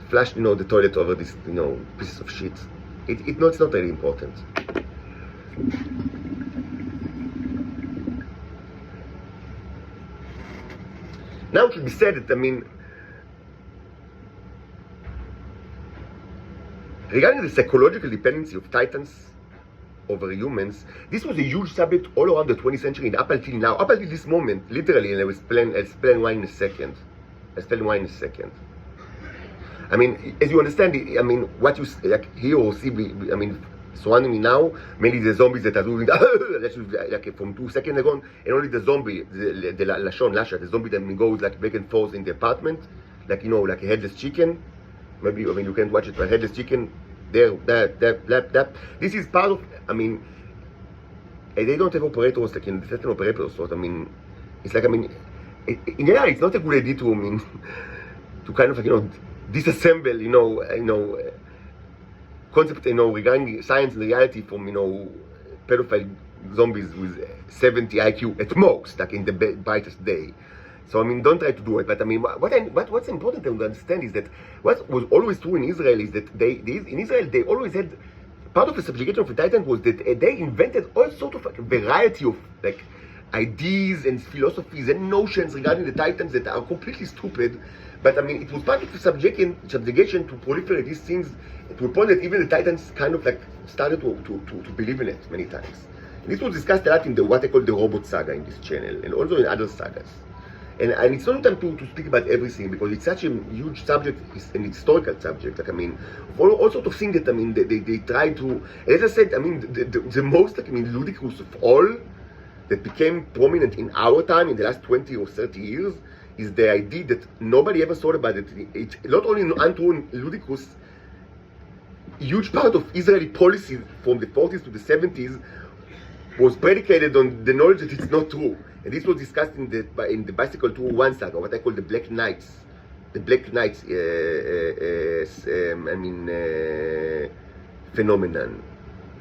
flushed, the toilet over this, pieces of shit. It's not really important. Now it should be said that, regarding the psychological dependency of titans over humans, this was a huge subject all around the 20th century and up until now, up until this moment, literally, and I'll explain why in a second. As you understand, what you hear or see, surrounding me now, mainly the zombies that are doing from 2 seconds ago, and only the zombie, the Lashon Lasha, the zombie that goes back and forth in the apartment, like a headless chicken. Maybe you can't watch it, but headless chicken. That. This is part of. They don't have operators like in the certain operators. So it's like in general, it's not a good idea to to kind of disassemble concept regarding science and reality from pedophile zombies with 70 IQ at most, like in the brightest day. So don't try to do it. But what's important to understand is that what was always true in Israel is that in Israel they always had part of the subjugation of the Titans was that they invented all sorts of variety of ideas and philosophies and notions regarding the Titans that are completely stupid. But it was part of the subjugation to proliferate these things to a point that even the Titans kind of started to believe in it many times. And this was discussed a lot in what I call the robot saga in this channel, and also in other sagas. and it's not time to speak about everything because it's such a huge subject, it's an historical subject. Like I mean, all sort of things that I mean they try to. As I said, I mean the most like I mean ludicrous of all that became prominent in our time in the last 20 or 30 years is the idea that nobody ever thought about it. It's not only untrue and ludicrous. Huge part of Israeli policy from the 40s to the 70s was predicated on the knowledge that it's not true. And this was discussed in the Bicycle Tour 1 saga, what I call the Black Knights. The Black Knights, phenomenon.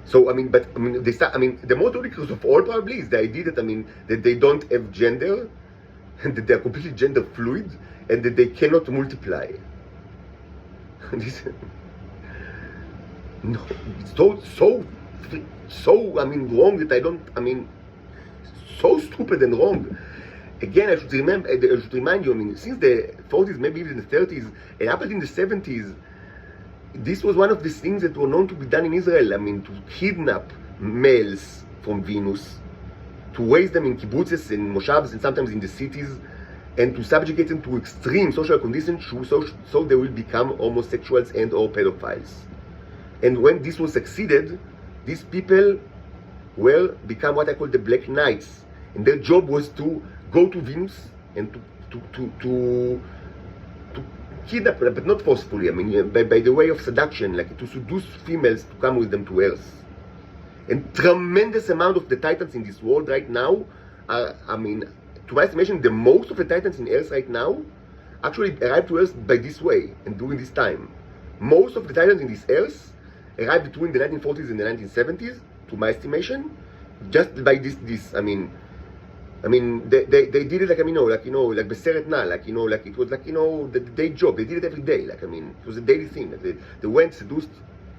So, I mean, but, I mean, the most ridiculous of all probably is the idea that, I mean, that they don't have gender, and that they're completely gender fluid, and that they cannot multiply. This, no, it's so, I mean, wrong that I mean, so stupid and wrong. Again, I should remind you, I mean, since the 40s, maybe even the 30s, and up until the 70s, this was one of the things that were known to be done in Israel. I mean, to kidnap males from Venus, to raise them in kibbutzes and moshavs and sometimes in the cities, and to subjugate them to extreme social conditions so they will become homosexuals and or pedophiles. And when this was succeeded, these people will become what I call the Black Knights, and their job was to go to Venus and to kidnap, but not forcefully. I mean, by the way of seduction, like to seduce females to come with them to Earth. And tremendous amount of the titans in this world right now are, I mean, to my estimation, the most of the titans in Earth right now actually arrived to Earth by this way and during this time. Most of the titans in this Earth arrived between the 1940s and the 1970s, to my estimation, just by this. I mean, they did it like, I mean, like like Beseret Na, like like it was like the day job. They did it every day. Like I mean, it was a daily thing. Like, they went, seduced,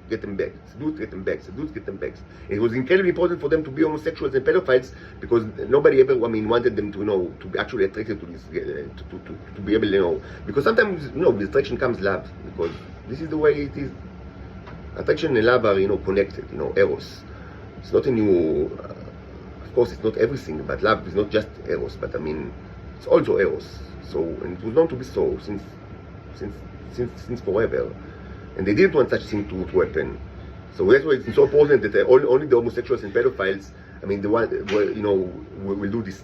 get them back, seduced, get them back, seduced, get them back. And it was incredibly important for them to be homosexuals and pedophiles because nobody ever, I mean, wanted them to to be actually attracted to this, to be able, because sometimes with attraction comes love, because this is the way it is. Attraction and love are connected. Eros. It's not a new. Of course, it's not everything, but love is not just eros. But I mean, it's also eros. So, and it was known to be so since forever. And they didn't want such thing to happen. So that's why it's so important that only the homosexuals and pedophiles, I mean, the one will do these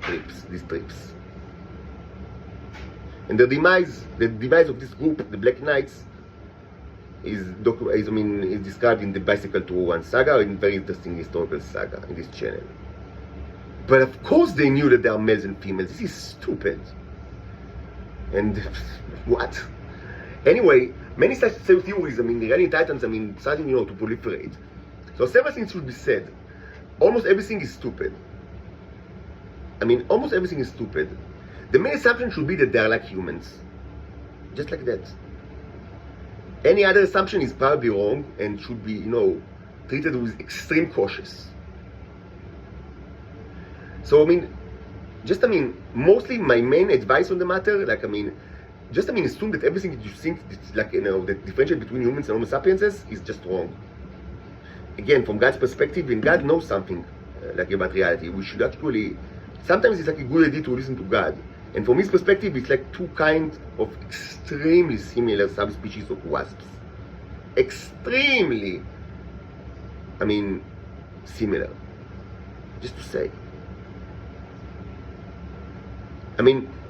trips. And the demise of this group, the Black Knights, is described in the Bicycle Tour 1 saga, in very interesting historical saga in this channel. But of course they knew that there are males and females. This is stupid. And what? Anyway, many such theories, I mean, regarding Titans, I mean, starting, to proliferate. So several things should be said. Almost everything is stupid. I mean, almost everything is stupid. The main assumption should be that they are like humans. Just like that. Any other assumption is probably wrong and should be, treated with extreme cautious. So, mostly my main advice on the matter, assume that everything that you think that differentiates between humans and Homo sapiens is just wrong. Again, from God's perspective, and God knows something about reality. We should actually, sometimes it's like a good idea to listen to God. And from his perspective, it's like two kinds of extremely similar subspecies of wasps. Extremely, similar. Just to say.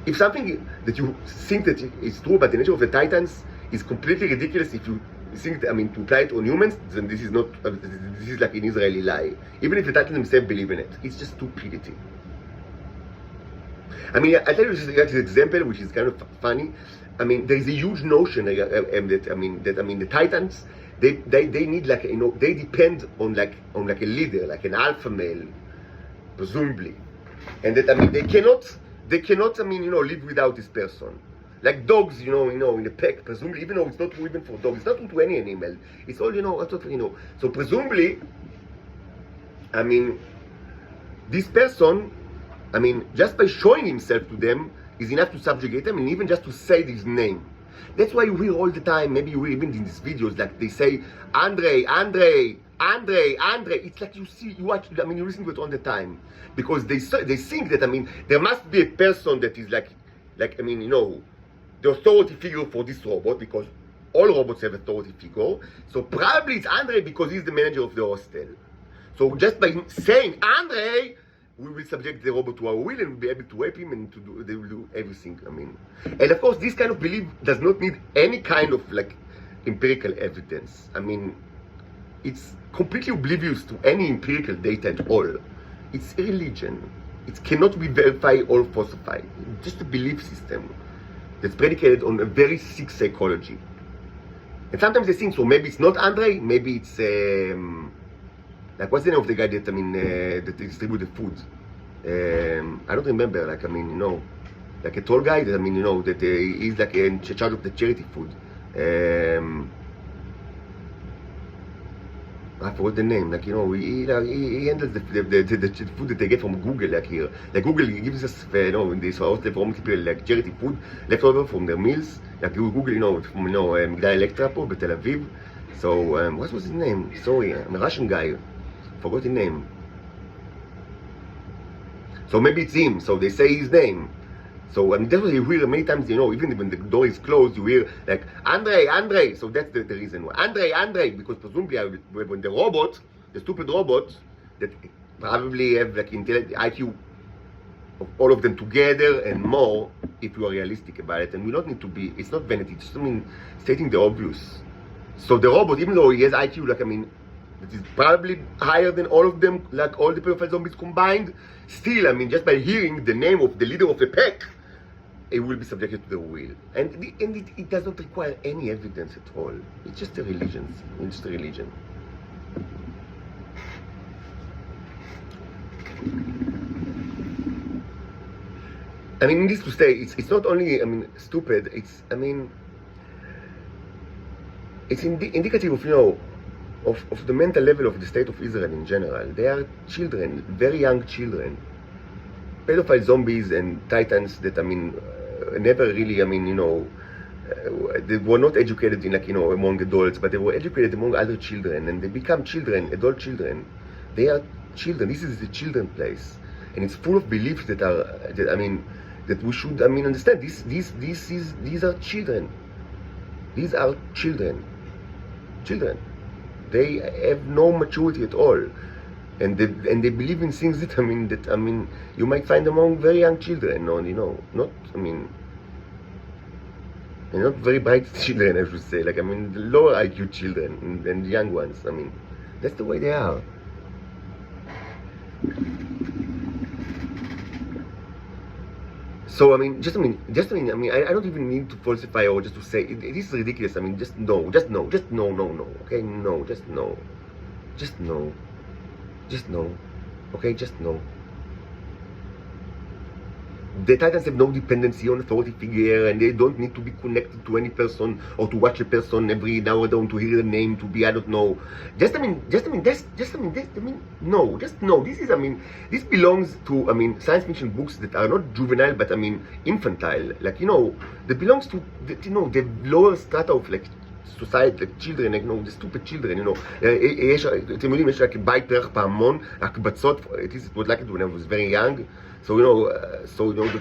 If something that you think that is true about the nature of the Titans is completely ridiculous, if you think, to apply it on humans, then this is not, this is like an Israeli lie. Even if the Titans themselves believe in it. It's just stupidity. I'll tell you this example, which is kind of funny. There is a huge notion that the Titans, they need they depend on a leader, like an alpha male, presumably, and that they cannot live without this person. Like dogs, in a pack, presumably, even though it's not true even for dogs, it's not true to any animal. It's all So presumably, this person. Just by showing himself to them is enough to subjugate them, and even just to say his name. That's why you hear all the time, maybe you hear even in these videos, like they say, Andre, Andre, it's like you watch, I mean, you listen to it all the time. Because they think that, I mean, there must be a person that is like, I mean, the authority figure for this robot, because all robots have authority figure. So probably it's Andre because he's the manager of the hostel. So just by saying Andre, we will subject the robot to our will and we'll be able to rape him and they will do everything. I mean, and of course, this kind of belief does not need any kind of like empirical evidence. I mean, it's completely oblivious to any empirical data at all. It's a religion. It cannot be verified or falsified. It's just a belief system that's predicated on a very sick psychology. And sometimes they think, so maybe it's not Andre, maybe it's like, what's the name of the guy that, I mean, that distribute the food? I don't remember, like, I mean, like a tall guy that, I mean, that he's like in charge of the charity food. I forgot the name, like, he handles the food that they get from Google, like here. Like Google gives us, in this house, for multiple, like, charity food, leftover from their meals. Like Google, from, Migdal Electra, Tel Aviv. So, what was his name? Sorry, I'm a Russian guy. Forgot his name. So maybe it's him, so they say his name. So that's what you hear many times, even when the door is closed, you hear like, Andre, so that's the reason why. Andre, because presumably when the robot, the stupid robots, that probably have like IQ of all of them together and more, if you are realistic about it, and we don't need to be, it's not vanity, it's just, I mean, stating the obvious. So the robot, even though he has IQ, like, I mean, that is probably higher than all of them, like all the pedophile zombies combined, still, I mean, just by hearing the name of the leader of the pack, it will be subjected to the will. And it does not require any evidence at all. It's just a religion. It's just a religion. I mean, needless to say, it's not only, I mean, stupid, it's, I mean, it's indicative of, of the mental level of the state of Israel in general. They are children, very young children. Pedophile zombies and titans that, I mean, never really, I mean, they were not educated in, like, among adults, but they were educated among other children, and they become children, adult children. They are children. This is the children place, and it's full of beliefs that are, I mean, that we should, I mean, understand. These are children. These are children. Children. They have no maturity at all. And they believe in things that, I mean, you might find among very young children, or, not, I mean, not very bright children, I should say, like, I mean, the lower IQ children and young ones. I mean, that's the way they are. So, I mean, I don't even need to falsify or just to say, this is ridiculous. I mean, just no, okay? No, just no. Just no, okay? Just no. The titans have no dependency on authority figure, and they don't need to be connected to any person or to watch a person every now and then to hear the name, to be, I don't know. No, just no. This is, I mean, this belongs to, I mean, science fiction books that are not juvenile, but, I mean, infantile. Like, that belongs to, the lower strata of, like, society, like children, like, the stupid children, אתם יודעים, יש like בית פרח פעמון, הקבצות, it was like it when I was very young. So, the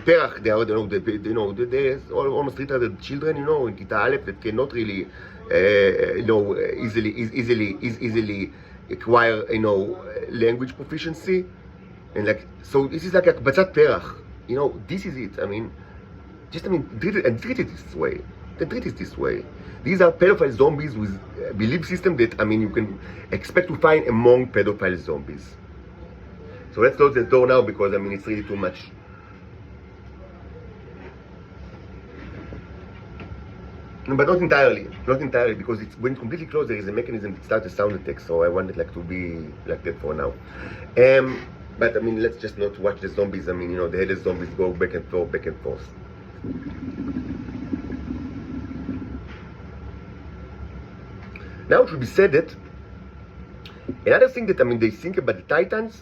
perach, they are, there's almost 300 children, in Kita Aleph that cannot really, easily acquire, language proficiency. And like, so this is like a הקבצת perach. This is it. I mean, treat it this way. Then treat it this way. These are pedophile zombies with a belief system that, I mean, you can expect to find among pedophile zombies. So let's close the door now because, I mean, it's really too much. No, but not entirely, because when it's completely closed, there is a mechanism that starts a sound effect, so I want it like to be like that for now. But I mean, let's just not watch the zombies. I mean, the headless zombies go back and forth. Now it should be said that another thing that, I mean, they think about the titans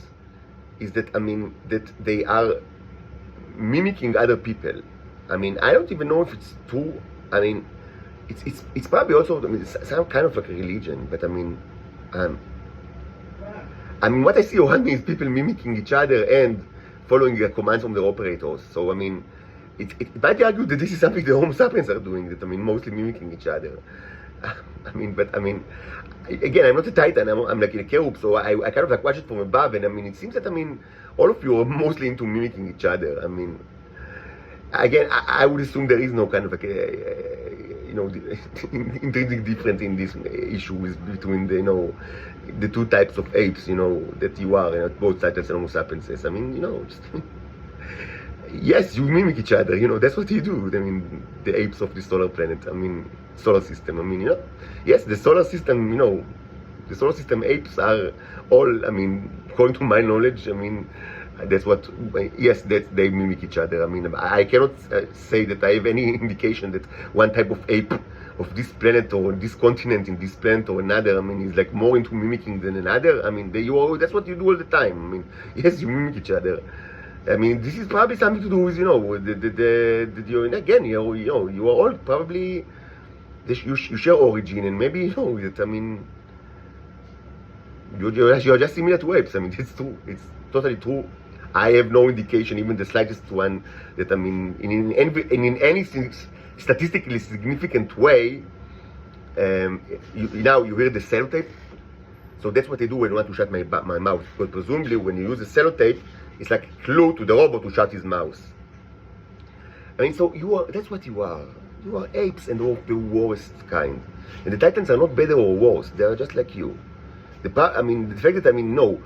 is that, I mean, that they are mimicking other people. I mean, I don't even know if it's true. I mean, it's probably also, I mean, it's some kind of like a religion, but I mean, I mean, what I see around me is people mimicking each other and following the commands from their operators. So, I mean, it might be argued that this is something the Homo sapiens are doing, that, I mean, mostly mimicking each other. I mean, but, I mean, again, I'm not a Titan, I'm like in a cherub, so I kind of like watch it from above, and I mean, it seems that, I mean, all of you are mostly into mimicking each other. I mean, again, I would assume there is no kind of like you know, intrinsic difference in this issue between the, you know, the two types of apes, you know, that you are, you know, both Titans and Homo sapiens. I mean, you know, just yes, you mimic each other, you know, that's what you do. I mean, the apes of the solar planet, I mean, solar system, I mean, you know, yes, the solar system, you know, the solar system apes are all, I mean, according to my knowledge, I mean, that's what, yes, that they mimic each other. I mean, I cannot say that I have any indication that one type of ape of this planet or this continent in this planet or another, I mean, is like more into mimicking than another. I mean, that's what you do all the time. I mean, yes, you mimic each other. I mean, this is probably something to do with, you know, again, you know, you are all probably, you share origin, and maybe, you know, that, I mean, you're just similar to apes. I mean, it's true. It's totally true. I have no indication, even the slightest one, that, I mean, in any statistically significant way, now you hear the sellotape. So that's what they do when you want to shut my mouth. Because presumably when you use the sellotape, it's like a clue to the robot to shut his mouth. I mean, so that's what you are. You are apes, and of the worst kind. And the Titans are not better or worse. They are just like you. The fact that, I mean, no,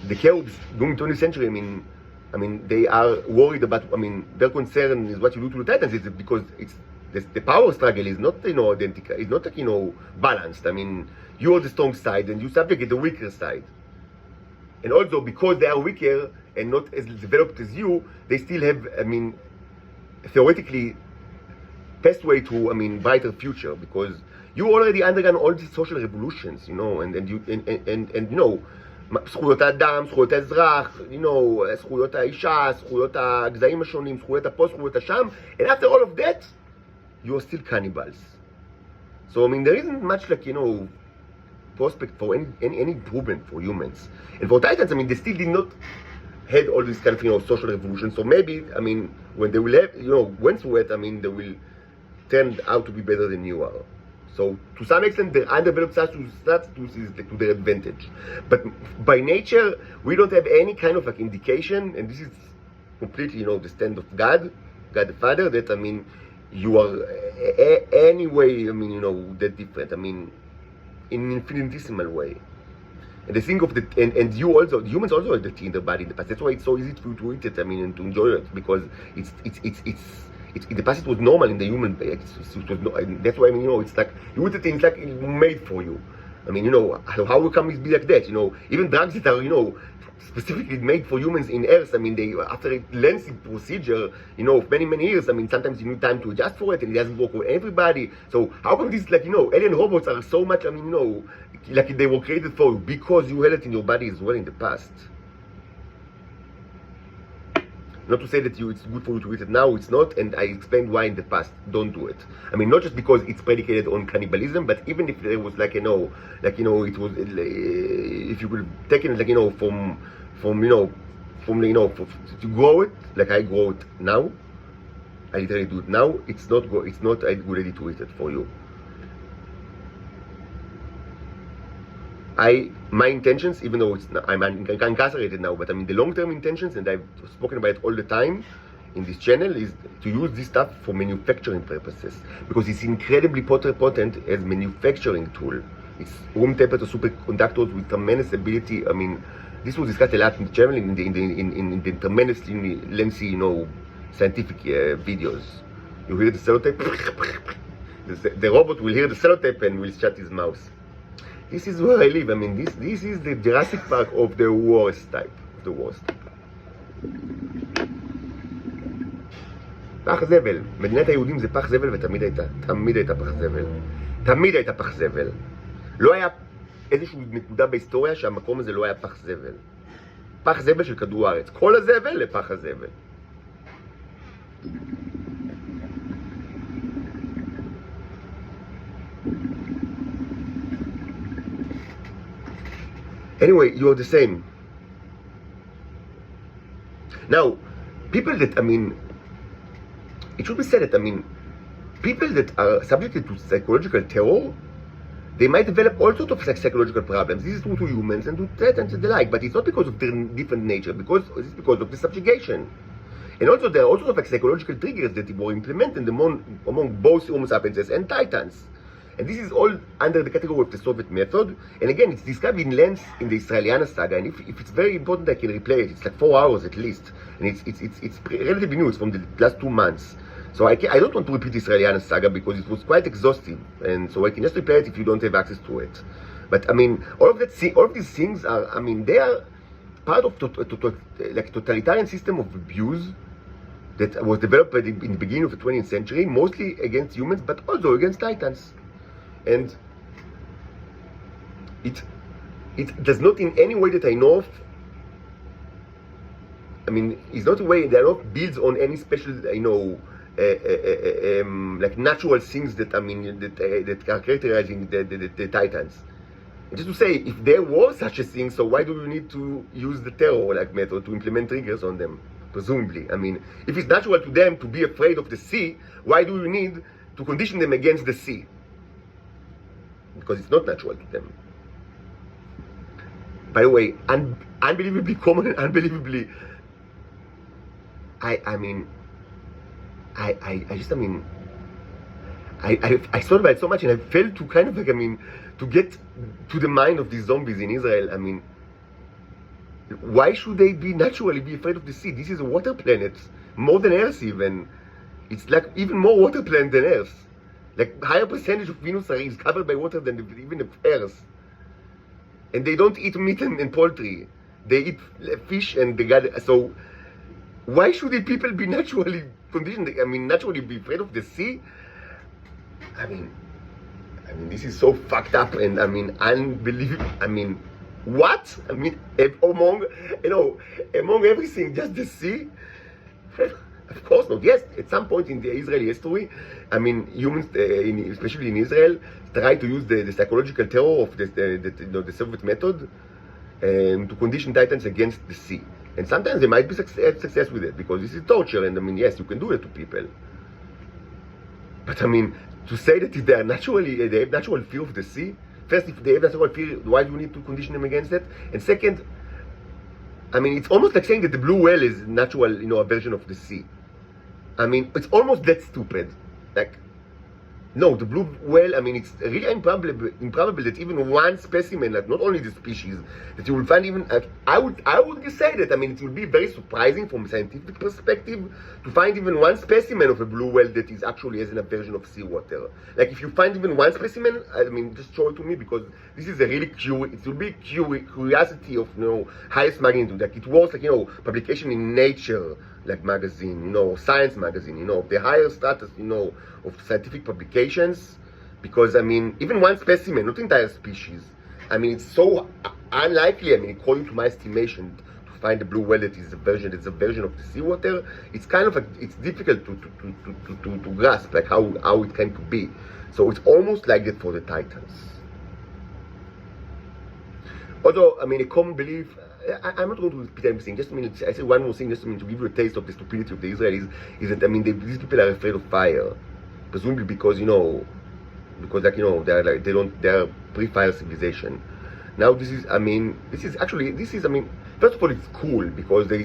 the cherubs during the 20th century, I mean, they are worried about, I mean, their concern is what you do to the Titans. It's because the power struggle is not, you know, identical. It's not like, you know, balanced. I mean, you are the strong side and you subjugate the weaker side. And also, because they are weaker and not as developed as you, they still have, I mean, theoretically, best way to, I mean, brighter future, because you already undergone all these social revolutions, you know, and you know, זכויות האדם, זכויות האזרח, you know, זכויות האישה, זכויות הגזעים השונים, זכויות הפה, זכויות השם, and after all of that, you are still cannibals. So, I mean, there isn't much, like, you know, prospect for any improvement for humans. And for Titans, I mean, they still did not had all this kind of, you know, social revolution. So maybe, I mean, when they will have, you know, went through it, I mean, they will turn out to be better than you are. So to some extent, the undeveloped status is like to their advantage. But by nature, we don't have any kind of like indication, and this is completely, you know, the stand of God the Father, that, I mean, you are anyway, I mean, you know, that different. I mean, in an infinitesimal way. And the thing of the, and you also, the humans also had the tea in their body in the past. That's why it's so easy for you to eat it, I mean, and to enjoy it, because it's in the past it was normal in the human body. That's why, I mean, you know, it's like, you eat it, it's like made for you. I mean, you know, how come it be like that? You know, even drugs that are, you know, specifically made for humans in Earth, I mean, they, after a lengthy procedure, you know, of many years, I mean, sometimes you need time to adjust for it, and it doesn't work with everybody. So how come this, like, you know, alien robots are so much, I mean, you know, like they were created for you because you had it in your body as well in the past. Not to say that it's good for you to eat it now, it's not, and I explained why in the past. Don't do it. I mean, not just because it's predicated on cannibalism, but even if there was, like, you know, it was, if you could take it, like, you know, from to grow it, like I grow it now, I literally do it now, it's not a good idea to eat it for you. My intentions, even though I'm incarcerated now, but I mean the long-term intentions, and I've spoken about it all the time in this channel, is to use this stuff for manufacturing purposes, because it's incredibly potent as manufacturing tool. It's room temperature superconductors with tremendous ability. I mean, this was discussed a lot in the channel in the tremendously lengthy, you know, scientific videos. You hear the sellotape, the robot will hear the sellotape and will shut his mouth. This is where I live. I mean, this is the Jurassic Park of the worst type. The worst. פח זבל. מדינת היהודים זה פח זבל, ותמיד הייתה פח זבל. תמיד הייתה פח זבל. לא היה איזושהי נקודה בהיסטוריה שהמקום הזה לא היה פח זבל. פח זבל של כדור הארץ. כל הזבל לפח הזבל. Anyway, you're the same. Now, people that, I mean, it should be said that, I mean, people that are subjected to psychological terror, they might develop all sorts of psychological problems. This is true to humans and to Titans and the like, but it's not because of their different nature, it's because of the subjugation. And also, there are also of psychological triggers that were implemented among both Homo sapiens and Titans. And this is all under the category of the Soviet method. And again, it's described in length in the Israeliana saga. And if it's very important, I can replay it. It's like 4 hours at least. And it's relatively new. It's from the last 2 months. So I don't want to repeat the Israeliana saga because it was quite exhaustive. And so I can just replay it if you don't have access to it. But I mean, all of these things are, I mean, they are part of like totalitarian system of abuse that was developed in the beginning of the 20th century, mostly against humans, but also against Titans. And it does not in any way that I know of, I mean, it's not a way, they are not built on any special, you know, like natural things that, I mean, that are characterizing the Titans. And just to say, if there was such a thing, so why do you need to use the terror-like method to implement triggers on them? Presumably. I mean, if it's natural to them to be afraid of the sea, why do you need to condition them against the sea? Because it's not natural to them. By the way, unbelievably common and unbelievably, I thought about it so much and I failed to kind of like, I mean, to get to the mind of these zombies in Israel. I mean, why should they naturally be afraid of the sea? This is a water planet, more than Earth even. It's like even more water planet than Earth. Like higher percentage of Venus is covered by water than even of Earth. And they don't eat meat and poultry. They eat fish and so why should the people be naturally conditioned? I mean, naturally be afraid of the sea? I mean, this is so fucked up and I mean, unbelievable. I mean, what? I mean, among everything, just the sea? Of course not. Yes, at some point in the Israeli history, I mean, humans, especially in Israel, try to use the psychological terror of the Soviet method to condition Titans against the sea. And sometimes they might be success with it because this is torture. And I mean, yes, you can do it to people. But I mean, to say that they have natural fear of the sea. First, if they have natural fear, why do you need to condition them against it? And second, I mean, it's almost like saying that the blue whale is natural, you know, a version of the sea. I mean, it's almost that stupid. Like, no, the blue whale, I mean, it's really improbable that even one specimen, like not only the species, that you will find even, I would say that, I mean, it will be very surprising from a scientific perspective to find even one specimen of a blue whale that is actually as a version of seawater. Like, if you find even one specimen, I mean, just show it to me because this is a really it will be curiosity of, you know, highest magnitude. Like, it was like, you know, publication in Nature, like magazine, you know, Science magazine, you know, the higher status, you know, of scientific publications, because I mean, even one specimen, not entire species, I mean, it's so unlikely, I mean, according to my estimation, to find a blue whale that is a version of the seawater. It's kind of it's difficult to grasp, like how it came to be. So it's almost like that for the Titans. Although, I mean, a common belief, I'm not going to repeat everything, just I say one more thing, just to give you a taste of the stupidity of the Israelis, is that, I mean, these people are afraid of fire, presumably because, you know, like, you know, they're pre-fire civilization. Now, this is, I mean, first of all, it's cool, because they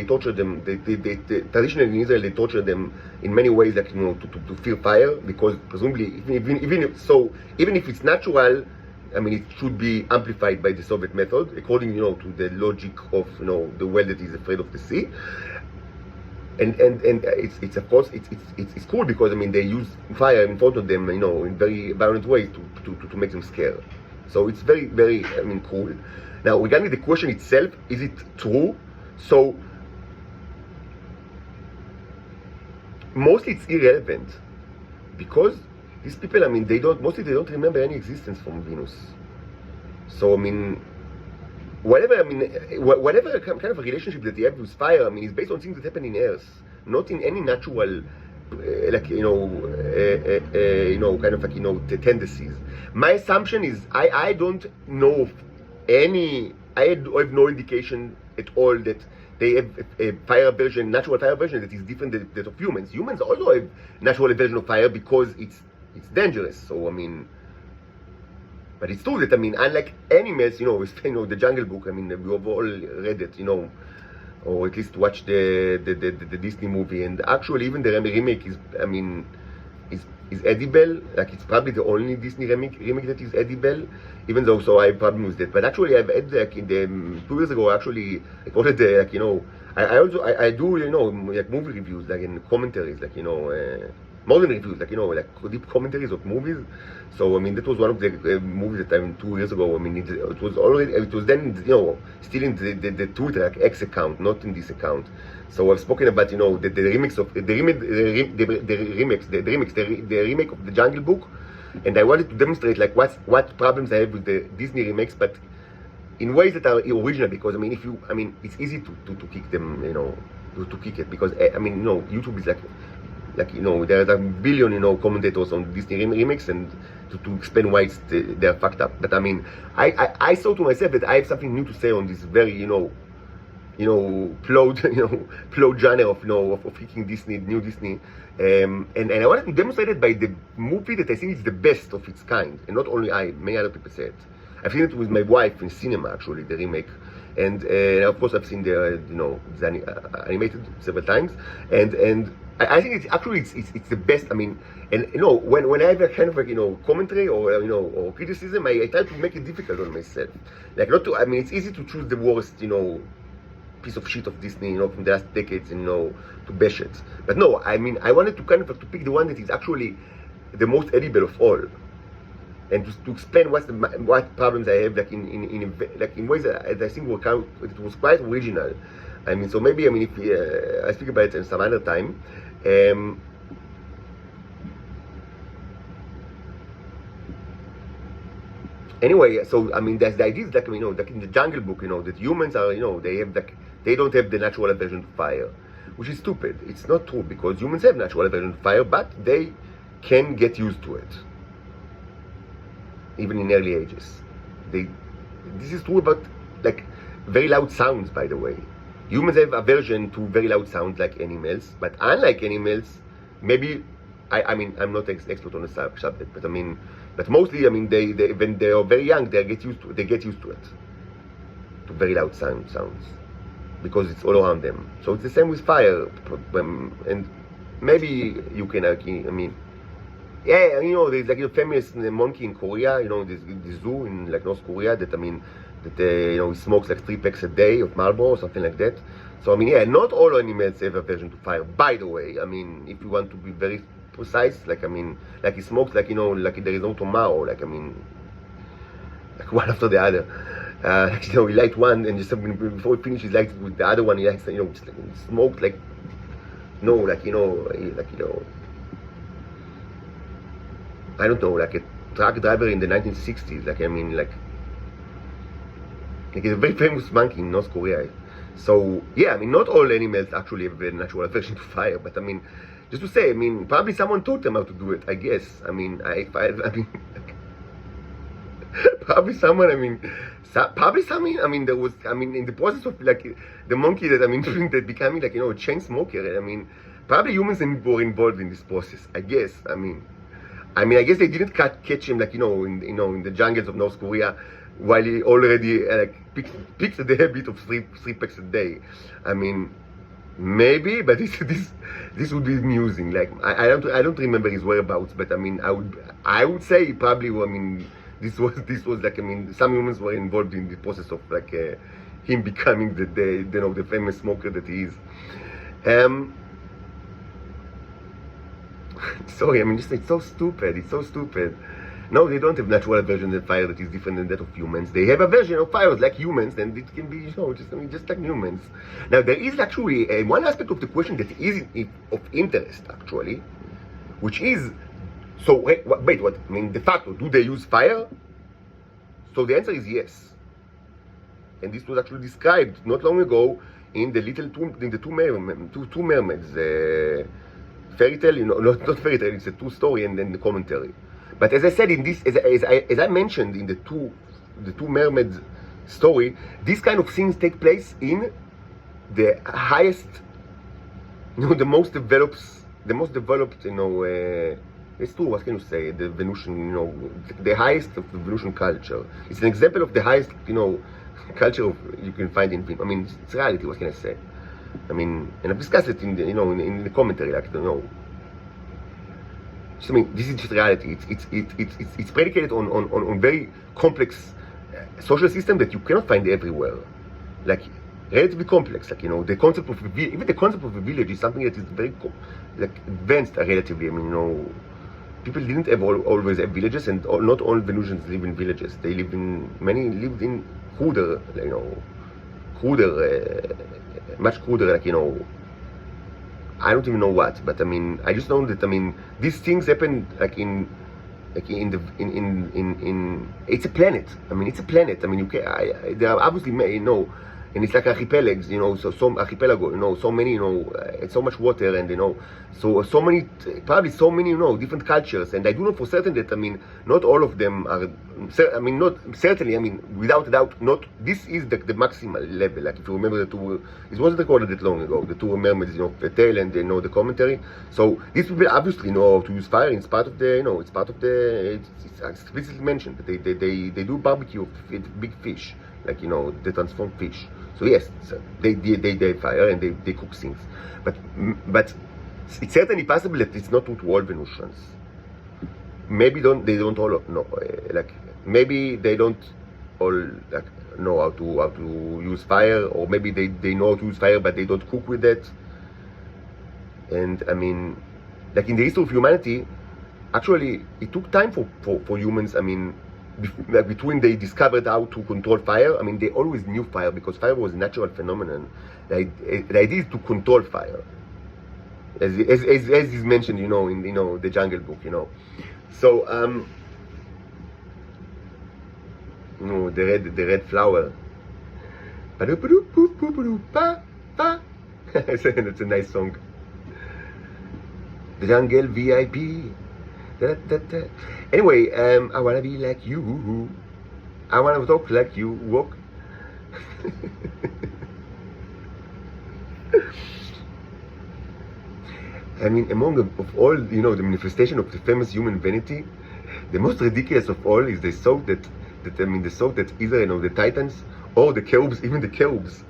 torture them, traditionally in Israel, they torture them in many ways, like, you know, to fear fire, because presumably, even if it's natural, I mean, it should be amplified by the Soviet method, according, you know, to the logic of, you know, the whale that is afraid of the sea. And it's of course it's cool because, I mean, they use fire in front of them, you know, in very violent ways to make them scared. So it's very, very, I mean, cool. Now, regarding the question itself, is it true? So mostly it's irrelevant because these people, I mean, they don't remember any existence from Venus. So, I mean, whatever kind of a relationship that they have with fire, I mean, is based on things that happen in Earth, not in any natural, like, you know, kind of like, you know, the tendencies. My assumption is, I don't know of have no indication at all that they have a fire aversion, natural fire aversion that is different than that of humans. Humans also have natural aversion of fire because it's dangerous. So I mean, but it's true that I mean, unlike animals, the Jungle Book. I mean, we have all read it, or at least watched the Disney movie. And actually, even the remake is, I mean, is edible. Like it's probably the only Disney remake that is edible. Even though, so I have problem with that. But actually, I've had like in the 2 years ago. Actually, I called it like I also do like movie reviews, like in commentaries, like modern reviews, like like deep commentaries of movies. So I mean, that was one of the movies that I mean 2 years ago. I mean, it was then still in the Twitter like X account, not in this account. So I've spoken about the remix of the remake of the Jungle Book, and I wanted to demonstrate like what problems I have with the Disney remakes, but in ways that are original. Because I mean, it's easy to kick them, to kick it, because I mean, YouTube is like there are a billion commentators on Disney remakes, and to explain why they're fucked up. But I mean, I saw to myself that I have something new to say on this very plowed genre of kicking Disney, new Disney, and I wanted to demonstrate it by the movie that I think is the best of its kind, and not only I, many other people say it. I've seen it with my wife in cinema, actually, the remake, and of course I've seen the animated several times, and I think it's the best. I mean, and when I have a kind of commentary or criticism, I try to make it difficult on myself, like not to. I mean, it's easy to choose the worst piece of shit of Disney from the last decades and to bash it. But no, I mean, I wanted to kind of to pick the one that is actually the most edible of all, and to explain what problems I have, like in ways that I think it was quite original. I mean, so maybe if I speak about it some other time. Anyway, so I mean, there's the idea that like in the Jungle Book, that humans are, they don't have the natural aversion to fire, which is stupid. It's not true, because humans have natural aversion to fire, but they can get used to it, even in early ages. This is true about like very loud sounds, by the way. Humans have aversion to very loud sounds like animals, but unlike animals, maybe I mean, I'm not expert on the subject, but mostly, I mean, they when they are very young, they get used to it, to very loud sounds, because it's all around them. So it's the same with fire, and maybe you can, I mean, yeah, there's like a famous monkey in Korea, this zoo in like North Korea that he smokes like 3 packs a day of Marlboro or something like that. So I mean, yeah, not all animals have aversion to fire. By the way, I mean, if you want to be very precise, like he smokes like like there is no tomorrow. Like I mean, like one after the other. He light one and just before he finishes, like with the other one, he likes just like smoked like I don't know, like a truck driver in the 1960s. Like I mean, like he's a very famous monkey in North Korea. So yeah, I mean, not all animals actually have a natural aversion to fire, but I mean, just to say, I mean, probably someone taught them how to do it, I guess. I mean, probably someone, I mean, there was, in the process of like the monkey that that becoming like a chain smoker. I mean, probably humans were involved in this process, I guess. I guess they didn't catch him like in the jungles of North Korea while he already picks the habit of three packs a day. I mean, maybe, but this would be amusing. Like I don't remember his whereabouts, but I mean, I would say probably. I mean, this was like, I mean, some humans were involved in the process of like him becoming the famous smoker that he is. Sorry, I mean, it's so stupid. It's so stupid. No, they don't have natural aversion to fire that is different than that of humans. They have aversion of fires like humans, and it can be, just like humans. Now, there is actually one aspect of the question that is of interest, actually, which is, so wait, what? I mean, de facto, do they use fire? So the answer is yes. And this was actually described not long ago in the two mermaids fairy tale. Not fairy tale. It's a true story, and then the commentary. But as I said in this, as I mentioned in the two mermaids story, these kind of things take place in the highest, the most developed, it's true, what can you say, the Venusian, the highest of the Venusian culture. It's an example of the highest, culture you can find in film. I mean, it's reality, what can I say? I mean, and I've discussed it in the, in the commentary, like, just, I mean, this is just reality. It's predicated on very complex social system that you cannot find everywhere. Like, relatively complex, like, the concept of even the concept of a village is something that is very advanced relatively. I mean, people didn't always have villages, and not all Venusians live in villages. They live in, many lived in cruder, much cruder, like, I don't even know what, but I mean, I just know that, I mean, these things happen it's a planet. I mean, it's a planet. I mean, there are obviously, and it's like archipelagos, so some archipelago, so many, and so much water, and so many, probably so many, different cultures, and I do know for certain that, I mean, not all of them are, I mean, not certainly, I mean, without a doubt, not, this is the maximal level. Like, if you remember the two, it wasn't recorded that long ago, the two mermaids, the tale and the commentary. So these people obviously know how to use fire. It's part of the, it's part of the, it's explicitly mentioned that they do barbecue with big fish, like, they transform fish. So yes, they fire and they cook things, but it's certainly possible that it's not to all Venusians. Maybe they don't all know, like, maybe they don't all know how to use fire, or maybe they know how to use fire but they don't cook with it. And I mean, like, in the history of humanity, actually it took time for humans, I mean, between they discovered how to control fire. I mean, they always knew fire because fire was a natural phenomenon. The idea is to control fire, as is mentioned, in the Jungle Book, So the red flower. That's a nice song. The Jungle VIP. Anyway, I wanna be like you. I wanna talk like you walk. I mean, among of all, the manifestation of the famous human vanity, the most ridiculous of all is the thought that either the Titans or the cherubs, even the cherubs,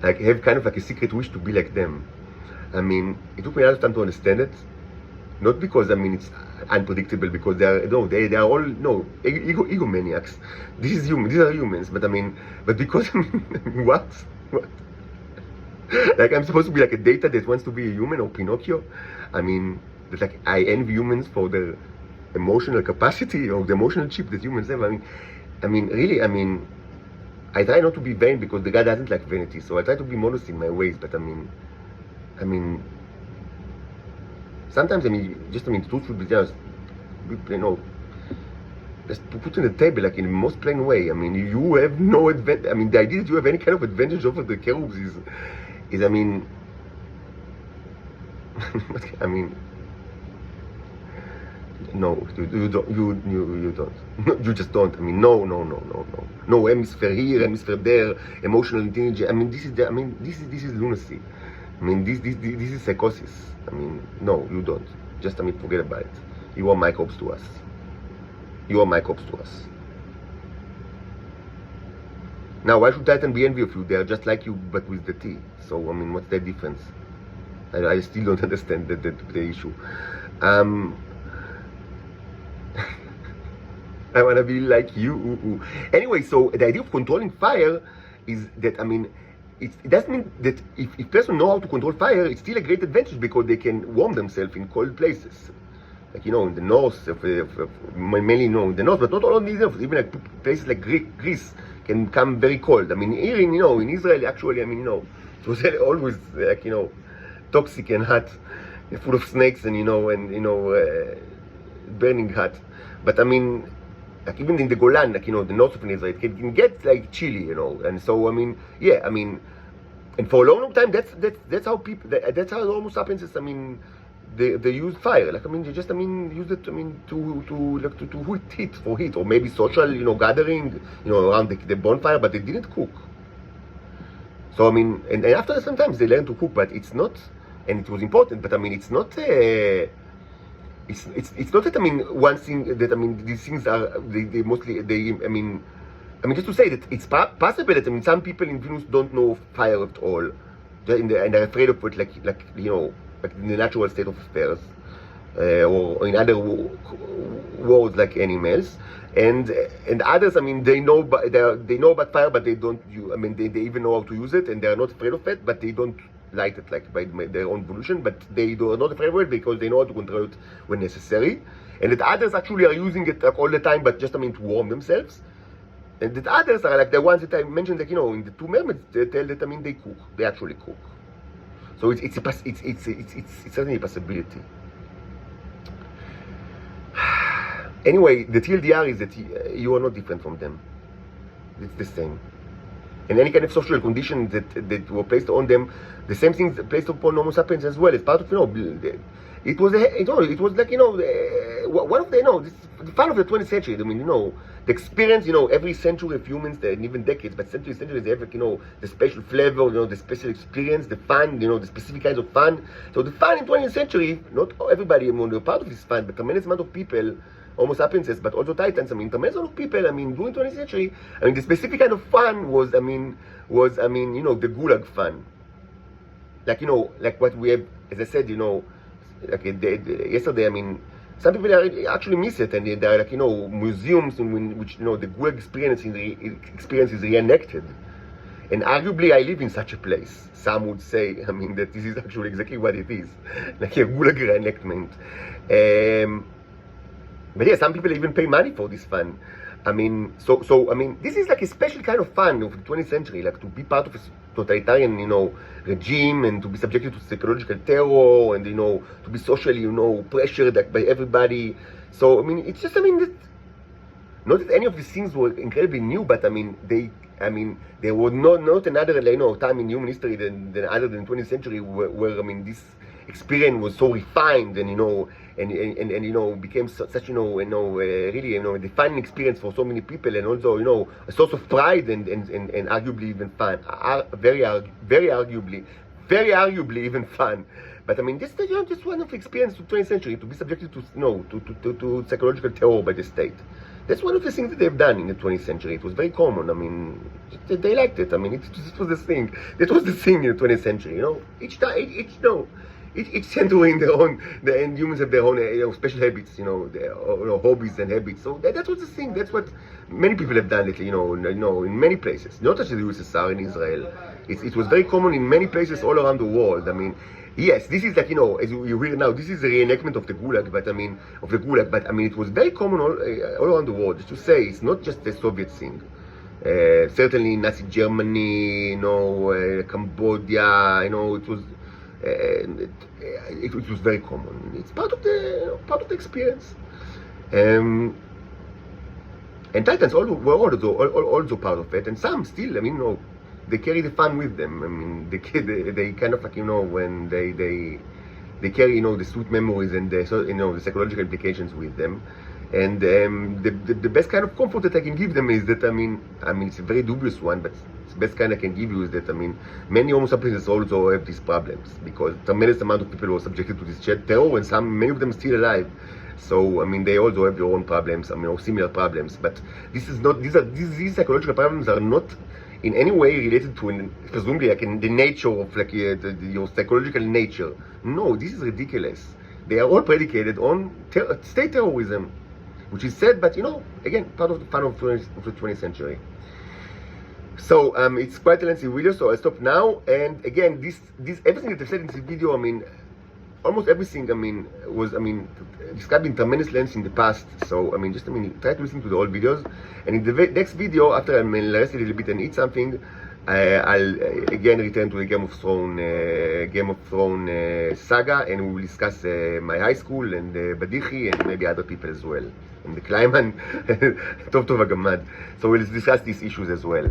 like, have kind of like a secret wish to be like them. I mean, it took me a lot of time to understand it. Not because, I mean, it's unpredictable, because they are all egomaniacs. These are humans, but I mean, because I mean, what? Like, I'm supposed to be like a data that wants to be a human, or Pinocchio? I mean, that, like, I envy humans for their emotional capacity, or the emotional chip that humans have. I mean, really, I mean, I try not to be vain because the guy doesn't like vanity, so I try to be modest in my ways. But I mean. Sometimes, the truth should be just, just put on the table, like, in the most plain way. I mean, you have no advantage. I mean, the idea that you have any kind of advantage over the cherubs is I mean, I mean, no, you don't. You just don't. I mean, no. No hemisphere here, hemisphere there, emotional intelligence. I mean, this is lunacy. I mean, this is psychosis. I mean, no, you don't. Just, forget about it. You are microbes to us. Now, why should Titan be envy of you? They are just like you, but with the T. So, what's the difference? I still don't understand the issue. I want to be like you. Anyway, so the idea of controlling fire is that, it doesn't mean that if person know how to control fire, it's still a great advantage because they can warm themselves in cold places. Like, in the north, mainly, in the north, but not all of these, even like places like Greece can become very cold. I mean, here in Israel, actually, it was always, like, toxic and hot, full of snakes and, burning hot. But like, even in the Golan, like, the north of Israel, it can get like chilly, and so, and for a long time, that's how people, that's how Homo sapiens, they use fire. Like, I mean, they just, I mean, use it, I mean, to heat, for heat, or maybe social, you know, gathering, you know, around the bonfire, but they didn't cook. So, I mean, and after sometimes they learn to cook, but it's not, and it was important, but I mean, it's not, it's not that, I mean, one thing that, I mean, these things are, they mostly, I mean, just to say that it's possible that, I mean, some people in Venus don't know fire at all, and they're afraid of it, like, you know, like in the natural state of affairs, or in other worlds like animals, and others, I mean, they know about fire, but they don't. I mean, they even know how to use it, and they are not afraid of it, but they don't light it like by their own volition. But they are not afraid of it because they know how to control it when necessary, and that others actually are using it like all the time, but just, I mean, to warm themselves. And that others are like the ones that I mentioned, like, you know, in the two mermaids, they tell that, I mean, they cook, they actually cook. So it's certainly a possibility. Anyway, the TLDR is that you are not different from them. It's the same. And any kind of social condition that were placed on them, the same things placed upon Homo sapiens as well. As part of, you know, it was like, you know, one of the, you know, the fun of the 20th century. I mean, you know, the experience, you know, every century of humans, and even decades, but centuries, they have, like, you know, the special flavor, you know, the special experience, the fun, you know, the specific kinds of fun. So the fun in 20th century, not everybody, I mean, they're part of this fun, but tremendous amount of people, Homo sapiens, but also Titans, I mean, tremendous amount of people, I mean, during 20th century, I mean, the specific kind of fun was, I mean, you know, the Gulag fun. Like, you know, like what we have, as I said, you know, like yesterday, I mean, some people actually miss it, and there are, like, you know, museums in which, you know, the Gulag experience is reenacted. And arguably, I live in such a place. Some would say, I mean, that this is actually exactly what it is, like a Gulag reenactment. But yeah, some people even pay money for this fun. I mean, so I mean, this is like a special kind of fun of the 20th century, like to be part of a totalitarian, you know, regime, and to be subjected to psychological terror, and, you know, to be socially, you know, pressured, like, by everybody. So, I mean, it's just, I mean, that, not that any of these things were incredibly new, but I mean, there was not another, you know, time in human history than other than 20th century where I mean, this experience was so refined, and, you know, and you know, became such, you know, really, you know, a defining experience for so many people, and also, you know, a source of pride, and arguably even fun, very arguably even fun. But I mean, this, you know, just one of the experience of the 20th century, to be subjected to, you know, to psychological terror by the state. That's one of the things that they've done in the 20th century. It was very common. I mean, they liked it. I mean, it was the thing. That was the thing in the 20th century. You know, each century in their own, and humans have their own, you know, special habits. You know, their, you know, hobbies and habits. So that was the thing. That's what many people have done lately. You know, in many places, not just in the USSR, in Israel. It was very common in many places all around the world. I mean. Yes, this is like, you know, as you hear now, this is a reenactment of the Gulag, but I mean, it was very common all around the world. Just to say, it's not just a Soviet thing. Certainly Nazi Germany, you know, Cambodia, you know, it was very common. It's part of the experience. And Titans were also part of it, and some still, I mean, you know, they carry the fun with them. I mean, they kind of, like, you know, when they carry, you know, the sweet memories and the, so, you know, the psychological implications with them. And the best kind of comfort that I can give them is that, I mean, it's a very dubious one, but the best kind I can give you is that, I mean, many Homo sapiens also have these problems, because tremendous amount of people were subjected to this terror, and many of them still alive. So, I mean, they also have their own problems, I mean, or similar problems. But this is not; these psychological problems are not in any way related to, presumably, like, in the nature of, like, your psychological nature. No, this is ridiculous. They are all predicated on state terrorism, which is sad, but, you know, again, part of the fun of the 20th century. So, it's quite a lengthy video, so I'll stop now. And again, this everything that I've said in this video, I mean, almost everything, I mean, was, I mean, described in tremendous length in the past. So, I mean, try to listen to the old videos. And in the next video, after I'm rest a little bit and eat something, I'll again return to the Game of Thrones saga, and we will discuss my high school and Badichi and maybe other people as well. And the Kleiman, Tov Tov Agamad. So we'll discuss these issues as well.